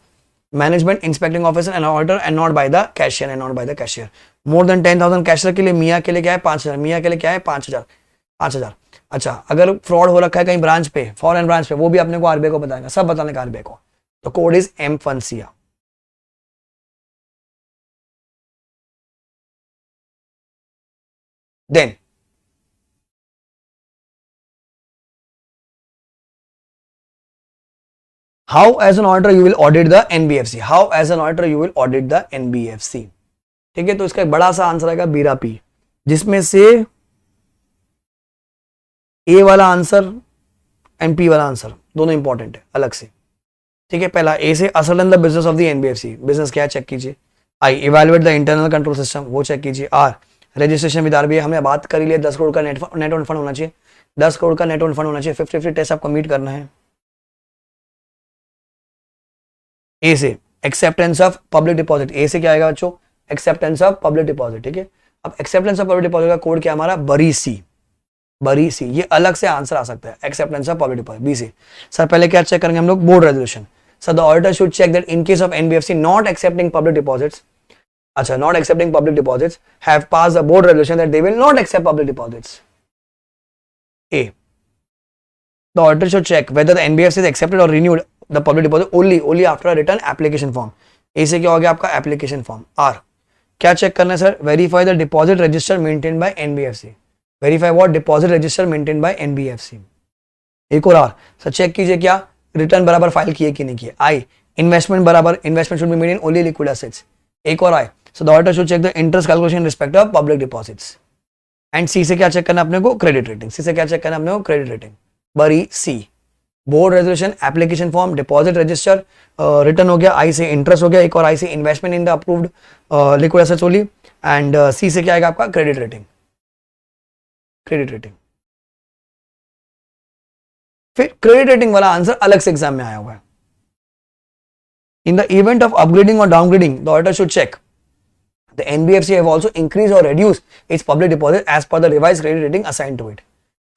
management inspecting officer and auditor and not by the cashier and not by the cashier. More than 10,000 cashier के लिए, मिया के लिए क्या है 5,000, मिया के लिए क्या है 5,000। अच्छा, अगर फ्रॉड हो रखा है कहीं ब्रांच पे, फॉरेन ब्रांच पे, वो भी अपने को आरबीआई को बताएगा, सब बताने का आरबीआई को। तो code is M1CR. Then how as an auditor you will audit the NBFC? How as an auditor you will audit the NBFC? ठीक है, तो इसका एक बड़ा सा आंसर आएगा बीरा पी, जिसमें से ए वाला आंसर एंड पी वाला आंसर दोनों इंपॉर्टेंट है अलग से. ठीक है, पहला ए से assert the business of the NBFC. Business क्या है चेक कीजिए. I evaluate the internal control system, वो चेक कीजिए. आर रजिस्ट्रेशन विद आरबीआई, हमने बात करी लिया 10 करोड़ का नेट ओन फंड होना चाहिए. 10 करोड़ का नेट ओन फंड होना चाहिए. 50-50 टेस्ट आपको मीट करना है. ए से एक्सेप्टेंस ऑफ पब्लिक डिपॉजिट. ए से क्या आएगा बच्चों? Acceptance of public deposit. ठीक है, अब एक्सेप्टेंस ऑफ पब्लिक डिपॉजिट का कोड क्या हमारा? बरी सी. बरी सी, ये अलग से आंसर आ सकता है. Acceptance of public deposit B से. सर पहले क्या चेक करेंगे हम लोग? Board resolution. Sir the auditor should check that in case of NBFC not accepting public deposits, अच्छा not accepting public deposits, have pass the board resolution that they will not accept public deposits. A, the auditor should check whether the NBFC is accepted और renewed the public deposit only after a return application form. ए से क्या हो गया आपका? Application form. Are क्या check करना है sir? Verify the deposit register maintain by NBFC. Verify what? Deposit register maintain by NBFC. एक और आर सर चेक कीजिए क्या रिटर्न बराबर फाइल किए कि नहीं किए. आई इन्वेस्टमेंट बराबर, investment should be made in only liquid assets. एक और I so the auditor should check the interest calculation respect of public deposits. And C से क्या चेक करना अपने को? Credit rating. सी से क्या चेक करना अपने को? Credit rating. बरी C, board resolution, application form, deposit register, return हो गया. आई से इंटरेस्ट हो गया. एक और आई से investment in the approved liquid assets only. And C से क्या आएगा आपका? Credit rating. Credit rating. फिर क्रेडिट रेटिंग वाला आंसर अलग से एग्जाम में आया हुआ है. In the event of upgrading और downgrading the auditor should check the NBFC have also increase और reduce its public deposit as per the revised credit rating assigned to it.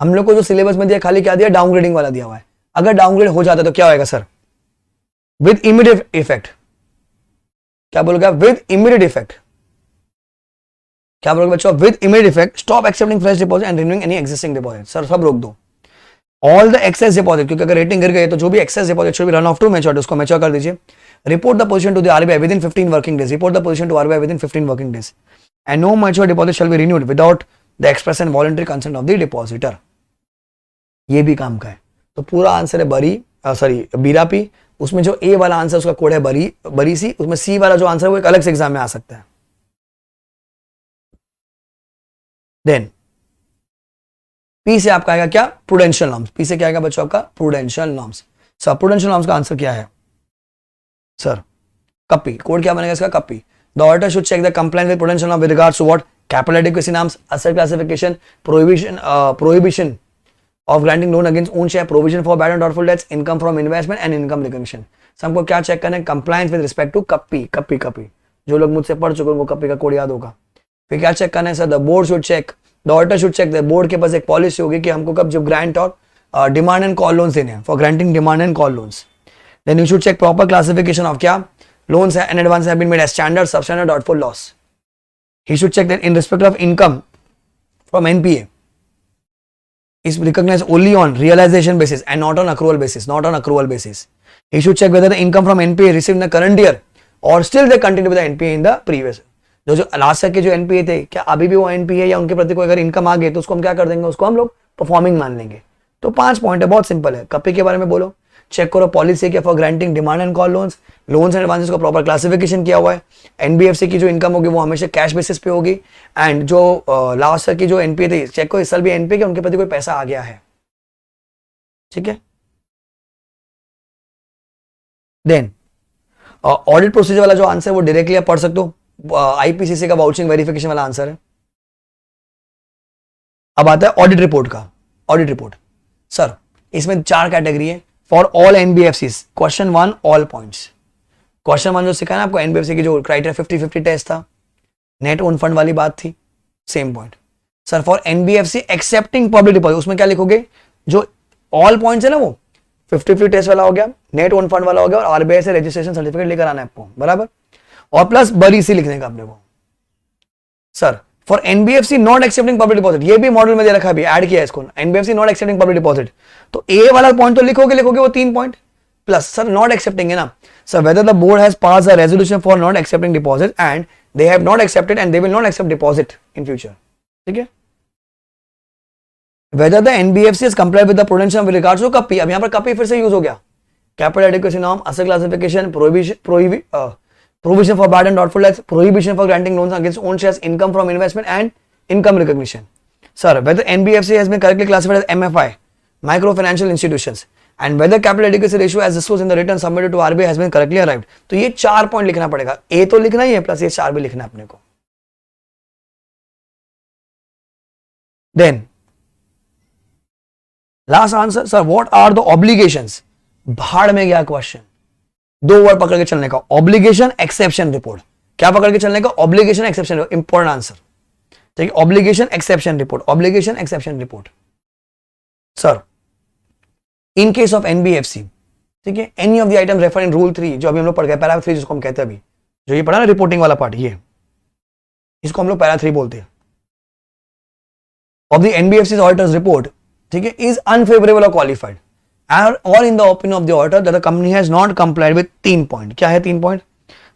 हम लोग को जो सिलेबस में दिया खाली क्या दिया? डाउनग्रेडिंग वाला दिया हुआ है. अगर डाउनग्रेड हो जाता है तो क्या होगा सर? With immediate effect. क्या बोलोगे? With immediate effect. क्या बोलोगे बच्चों? With immediate effect stop accepting fresh deposit and renewing any existing deposit. Sir सब रोक दो. ऑल द एक्सेस डिपॉजिट, क्योंकि अगर रेटिंग गिर गई तो जो भी excess deposit should be run off to mature, उसको मैच्योर कर दीजिए. Report the position to the RBI within 15 working days. Report the position to RBI within 15 working days. And no mature deposit shall be renewed without the express and voluntary consent of the depositor. ये भी काम का है. तो पूरा answer है बरी, sorry बीरा पी. उसमें जो ए वाला आंसर उसका कोड है बरी सी. उसमें सी वाला जो आंसर है वो एक अलग से एग्जाम में आ सकता है. देन पी से आपका आएगा क्या? Prudential norms. पी से क्या आएगा बच्चों आपका? Prudential norms. Sir prudential norms का आंसर क्या है सर? कप्पी. कोड क्या बनेगा इसका? कप्पी. The auditor should check the compliance with prudential norm with regards to what? Capital adequacy norms, asset classification, prohibition of granting loan against own share, provision for bad and doubtful debts, income from investment and income recognition. So हमको क्या check करना है? Compliance with respect to कप्पी. जो लोग मुझसे पढ़ चुके हैं वो कप्पी का कोड याद होगा. फिर क्या चेक करना है sir? The board should check, the auditor should check, the board के पास एक पॉलिसी होगी कि हमको कब जब ग्रांट और डिमांड एंड कॉल लोन्स देने हैं, for granting demand and call loans. Then you should check proper classification of क्या? Loans and advance have been made as standard, substandard, doubtful loss. He should check that in respect of income from NPA is recognized only on realization basis and not on accrual basis. He should check whether the income from NPA received in the current year or still they continue with the NPA in the previous. जो last के जो NPA थे क्या अभी भी वो NPA या उनके प्रति कोई अगर इनकम आ गई तो उसको हम क्या कर देंगे? उसको हम लोग परफॉर्मिंग मान लेंगे. तो 5 पॉइंट है, बहुत सिंपल है. कपी के बारे में बोलो, चेक करो पॉलिसी क्या for granting demand and call loans and advances को प्रॉपर क्लासिफिकेशन किया हुआ है. एनबीएफसी की जो इनकम होगी वो हमेशा कैश बेसिस पे होगी. एंड जो लास्ट की जो एनपीए थी चेक करो इस साल भी एनपीए के उनके प्रति कोई पैसा आ गया है. ठीक है. देन ऑडिट प्रोसीजर वाला जो आंसर है वो डायरेक्टली आप पढ़ सकते हो. आईपीसीसी का वाउचिंग वेरिफिकेशन वाला आंसर है. अब आता है ऑडिट रिपोर्ट का. ऑडिट रिपोर्ट सर इसमें 4 कैटेगरी है for all NBFCs. Question 1 all points. Question 1 जो सिखाया ना आपको एनबीएफसी की जो क्राइटेरिया 50-50 टेस्ट था, नेट ओन फंड वाली बात थी, same point. Sir for NBFC accepting public deposit, उसमें क्या लिखोगे? जो ऑल पॉइंट्स है ना वो 50-50 टेस्ट वाला हो गया, नेट ओन फंड वाला हो गया और आरबीआई से रजिस्ट्रेशन सर्टिफिकेट लेकर आना है आपको, बराबर. और प्लस बरी सी लिखने का अपने को. Sir for NBFC not accepting public deposit, ये भी मॉडल में दे रखा है, ऐड किया है इसको. NBFC not accepting public deposit, तो ए वाला पॉइंट तो लिखोगे वो 3 point. Plus sir not accepting है ना सर, whether the board has pass a resolution for not accepting deposit and they have not accepted and they will not accept deposit in future, ठीक है। Whether the NBFC is complied with the prudential with regards to copy, अब यहां पर कपी फिर से use हो गया, capital adequacy norm, asset classification, provision for bad and doubtful debts, prohibition for granting loans against own shares, income from investment and income recognition. Sir, whether NBFC has been correctly classified as MFI, micro financial institutions, and whether capital adequacy ratio as disclosed in the return submitted to RBI has been correctly arrived. तो ये 4 point लिखना पड़ेगा, ए तो लिखना ही है plus ये 4 भी लिखना है अपने को। Then last answer, sir, what are the obligations? भाड़ में गया क्वेश्चन, 2 वर्ड पकड़ के चलने का, ऑब्लिगेशन एक्सेप्शन रिपोर्ट, क्या पकड़ के चलने का, ऑब्लिगेशन एक्सेप्शन, इंपॉर्टेंट आंसर, ठीक है, obligation exception report, obligation exception report. Sir in case of NBFC, ठीक है, any of the item refer in rule 3 जो अभी हम लोग पढ़ गए, पैरा 3 जिसको हम कहते हैं अभी, जो ये पढ़ा ना रिपोर्टिंग वाला पार्ट, ये इसको हम लोग पैरा 3 बोलते हैं, of the NBFC auditors report, ठीक है, इज अनफेवरेबल और qualified or in the opinion of the auditor that the company has not complied with 3 point, क्या है 3 point,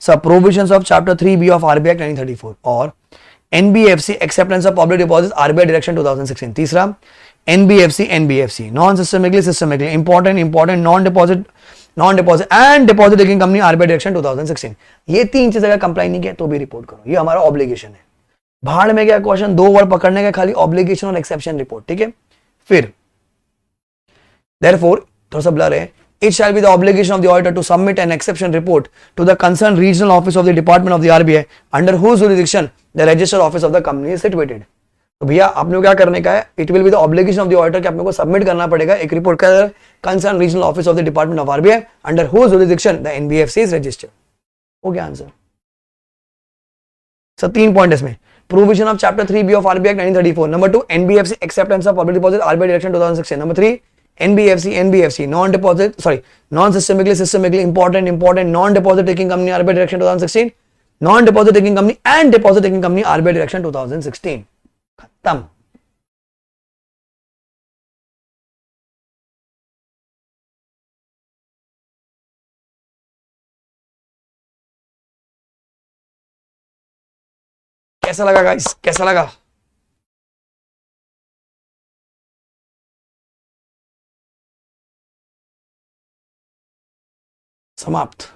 sir, provisions of chapter 3B of RBI Act 1934 और NBFC acceptance of public deposits RBI direction 2016, तीसरा NBFC non systemically important non deposit and deposit taking company RBI direction 2016, ये 3 चीजें अगर comply नहीं किया तो भी रिपोर्ट करो, ये हमारा ऑब्लिगेशन है। भाड़ में क्या क्वेश्चन, 2 वर्ड पकड़ने का, खाली ऑब्लिगेशन और एक्सेप्शन रिपोर्ट, ठीक है। फिर therefore थोड़ा सा ब्लर है, it shall be the obligation of the auditor to submit an exception report to the concerned regional office of the department of the RBI under whose jurisdiction the registered office of the company is situated। तो भैया आपने को क्या करने का है, it will be the obligation of the auditor कि आपने को सबमिट करना पड़ेगा एक रिपोर्ट का concerned regional office of the department of RBI under whose jurisdiction the NBFC is registered। हो गया आंसर। सर 3 पॉइंट इसमें, provision of chapter 3B of RBI Act 1934, number 2 NBFC acceptance of public deposit RBI direction 2016, number 3 NBFC non-systemically important non-deposit taking company RBI direction 2016, non-deposit taking company and deposit taking company RBI direction 2016, खत्म। कैसा लगा guys, कैसा लगा? समाप्त।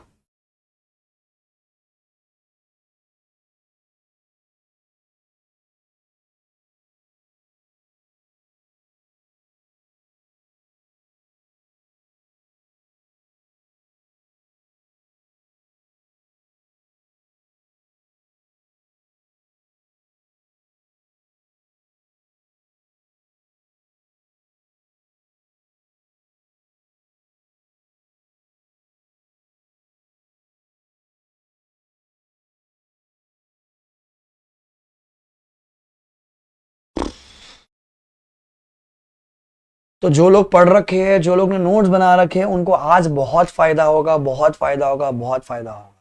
तो जो लोग पढ़ रखे हैं, जो लोग ने नोट्स बना रखे हैं, उनको आज बहुत फायदा होगा, बहुत फायदा होगा, बहुत फायदा होगा।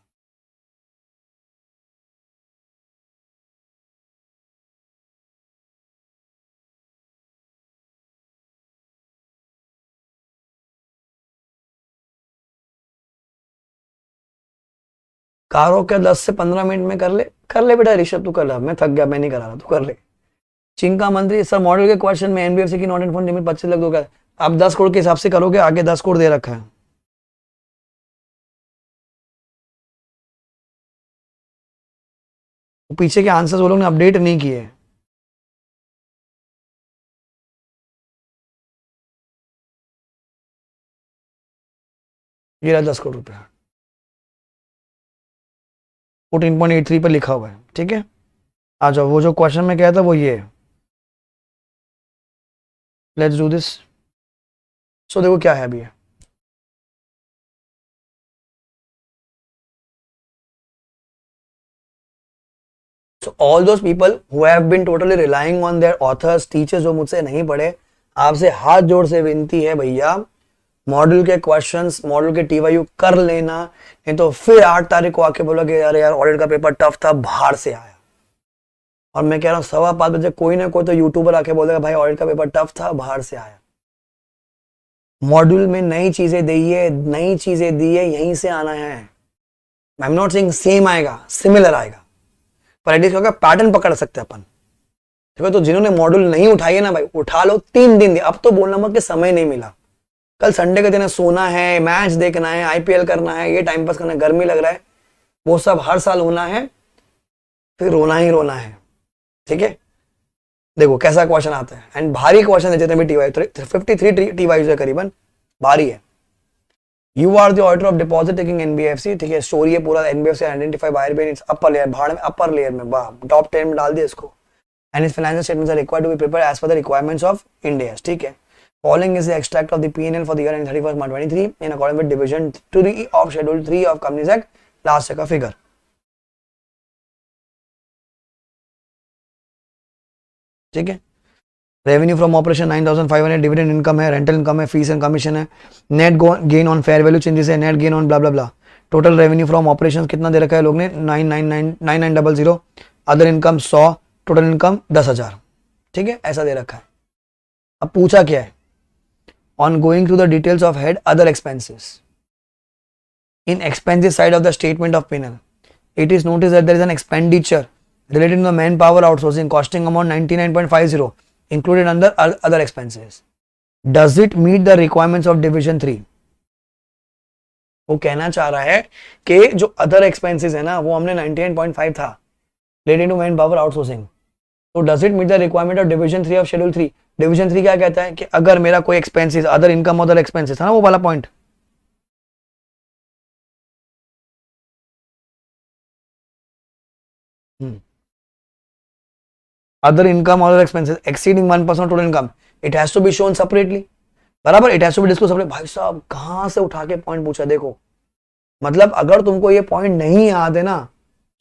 कारो के 10 से 15 मिनट में कर ले बेटा ऋषभ, तू कर ले, मैं थक गया, मैं नहीं करा रहा, तू कर ले। चिंका मंत्री, सर मॉडल के क्वेश्चन में एनबीएफसी की not in fund limit 25 lakh दोगे, आप 10 करोड़ के हिसाब से करोगे, आगे 10 करोड़ दे रखा है। पीछे के आंसर्स वो लोग ने अपडेट नहीं किए। ये रहा 10 करोड़ रुपया 14.83 पर लिखा हुआ है, ठीक है। आ जाओ, वो जो क्वेश्चन में कहा था वो ये है, लेट्स डू दिस। सो देखो क्या है अभी, so all those people who have been totally relying on their authors, teachers जो मुझसे नहीं पढ़े, आपसे हाथ जोड़ से विनती है भैया, मॉडल के क्वेश्चंस, मॉडल के टीवायू कर लेना, नहीं तो फिर 8 तारीख को आके बोलोगे यार ऑडिट का पेपर टफ था, बाहर से आया। और मैं कह रहा हूँ 5:15 बजे कोई ना कोई तो यूट्यूबर आके बोलेगा भाई ऑडिट का पेपर टफ था, बाहर से आया। मॉड्यूल में नई चीजें दी है, नई चीजें दी है, यहीं से आना है। I am not saying same आएगा, सिमिलर आएगा, पर एटलीस्ट क्या पैटर्न पकड़ सकते हैं अपन। देखो तो जिन्होंने मॉड्यूल नहीं उठाई है ना भाई, उठा लो, 3 दिन अब तो बोलना मत कि समय नहीं मिला। कल संडे के दिन है, सोना है, मैच देखना है, आईपीएल करना है, ये टाइम पास करना है, गर्मी लग रहा है, वो सब हर साल होना है, फिर रोना ही रोना है। ठीक है, देखो कैसा क्वेश्चन आता है, एंड भारी क्वेश्चन है जितने भी टीवाई 53 टीवाई है करीबन, भारी है। You are the auditor of deposit taking NBFC, ठीक है, स्टोरी है पूरा, एनबीएफसी आइडेंटिफाई बायर बेन इट्स अपर लेयर, भाड़ में अपर लेयर में, वाह टॉप 10 में डाल दिया इसको। एंड इस financial statements are required to be prepared as per the requirements of Ind AS, ठीक है। Following is the extract of the P&L for the year ending 31st March 23 in accordance with Division 3 of Schedule 3 of Companies Act, last check का figure, ठीक है। Revenue from operation 9500, dividend income है, rental income है, fees and commission है, net gain on fair value changes है, net gain on blah blah blah. Total revenue from operation कितना दे रखा है लोग ने, 9900, अदर इनकम 100, टोटल इनकम 10,000, ठीक है, ऐसा दे रखा है। अब पूछा क्या है, on going through the details of head other expenses in expenses side of the statement of P&L, it is noticed that there is an expenditure related to the manpower outsourcing costing amount 99.50 included under other expenses. Does it meet the requirements of division 3? वो कहना चाह रहा है कि जो other expenses है ना, वो हमने 99.5 था related to man power outsourcing, तो does it meet the requirement of division 3 of schedule 3? Division 3 क्या कहता है कि अगर मेरा कोई expenses, other income, other expenses है ना, वो वाला point, other income, other expenses exceeding 1% total income, it has to be shown separately, बराबर, it has to be disclosed separately। भाई साहब कहां से उठा के पॉइंट पूछा, देखो मतलब अगर तुमको ये पॉइंट नहीं याद है ना,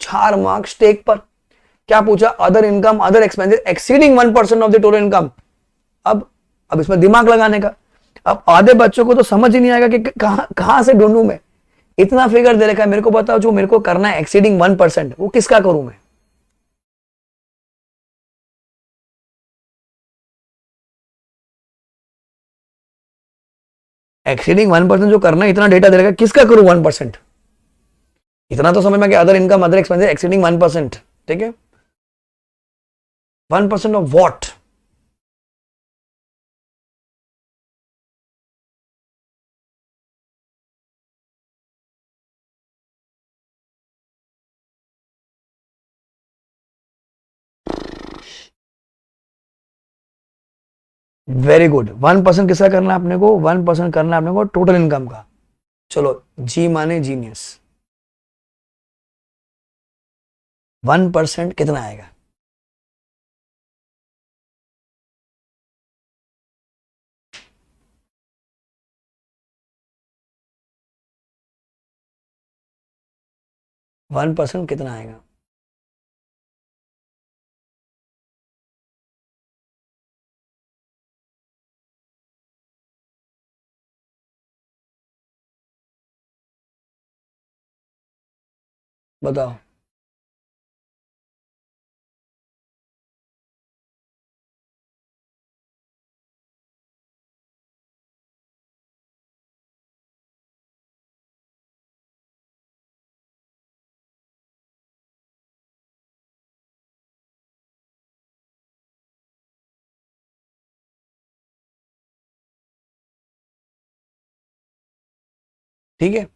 4 मार्क्स टेक पर। क्या पूछा, other income, other expenses exceeding 1% of the total income. अब इसमें दिमाग लगाने का, अब आधे बच्चों को तो समझ ही नहीं आएगा कि कहां कहां से ढूंढूं मैं, इतना फिगर दे रखा है मेरे को, बताओ जो मेरे को करना है एक्सीडिंग 1%, वो किसका करूं मैं? एक्सीडिंग 1% जो करना है, इतना डेटा दे रखा है, किसका करूं 1%? इतना तो समझ में कि other income, other expenses exceeding 1%, ठीक है, 1% ऑफ वॉट? 1% किसका करना है अपने को, 1% करना है अपने को टोटल इनकम का। चलो, जी माने जीनियस, 1% कितना आएगा? 1% कितना आएगा? बताओ। ठीक है,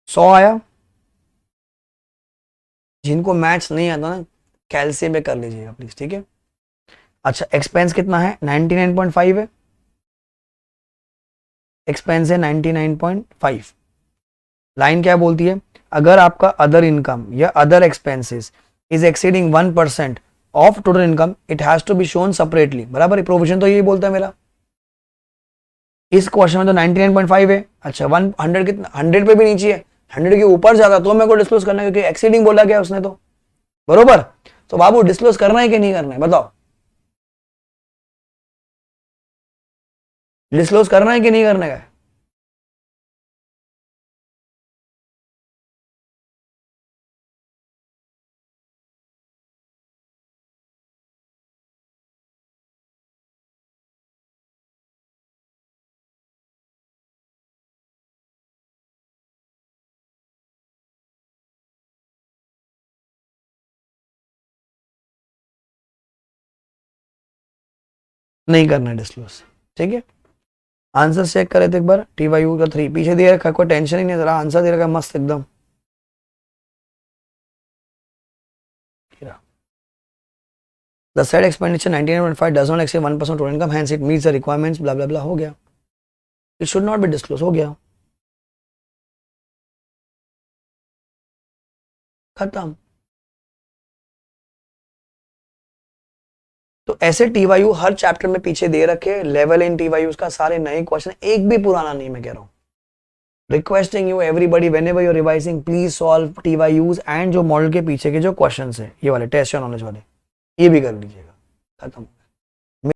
100 आया। जिनको मैथ्स नहीं आता ना, कैलसी में कर लीजिएगा प्लीज, ठीक है। अच्छा, एक्सपेंस कितना है, 99.5 है, एक्सपेंस है 99.5। लाइन क्या बोलती है, अगर आपका अदर इनकम या other expenses is exceeding 1% of total income, it has to be shown separately, बराबर, प्रोविजन तो यही बोलता है मेरा। इस क्वेश्चन में तो 99.5 है। अच्छा, 100 कितना, 100 पे भी नीचे है, 100 के ऊपर ज्यादा तो मेरे को डिस्क्लोज करना है, क्योंकि एक्सीडिंग बोला गया उसने तो, बरोबर। तो बाबू डिस्क्लोज करना है कि नहीं करना है, बताओ, डिस्क्लोज करना है कि नहीं करना है? नहीं करना है डिस्क्लोज, ठीक है। आंसर चेक करे थे एक बार, टी वाई यू का 3 पीछे दिया रखा, कोई टेंशन ही नहीं, जरा आंसर दे रखा मस्त एकदम। The said expenditure 99.5 does not exceed 1% of total income, hence it meets the requirements, blah blah blah, हो गया। It should not be disclosed, हो गया, खत्म। तो ऐसे टीवायू हर चैप्टर में पीछे दे रखे, लेवल इन टीवायूज का, सारे नए क्वेश्चन, एक भी पुराना नहीं, मैं कह रहा हूं। Requesting you everybody whenever you revising, please solve TYUs and जो मॉडल के पीछे के जो क्वेश्चन है, ये वाले टेस्ट या नॉलेज वाले, ये भी कर लीजिएगा, खत्म।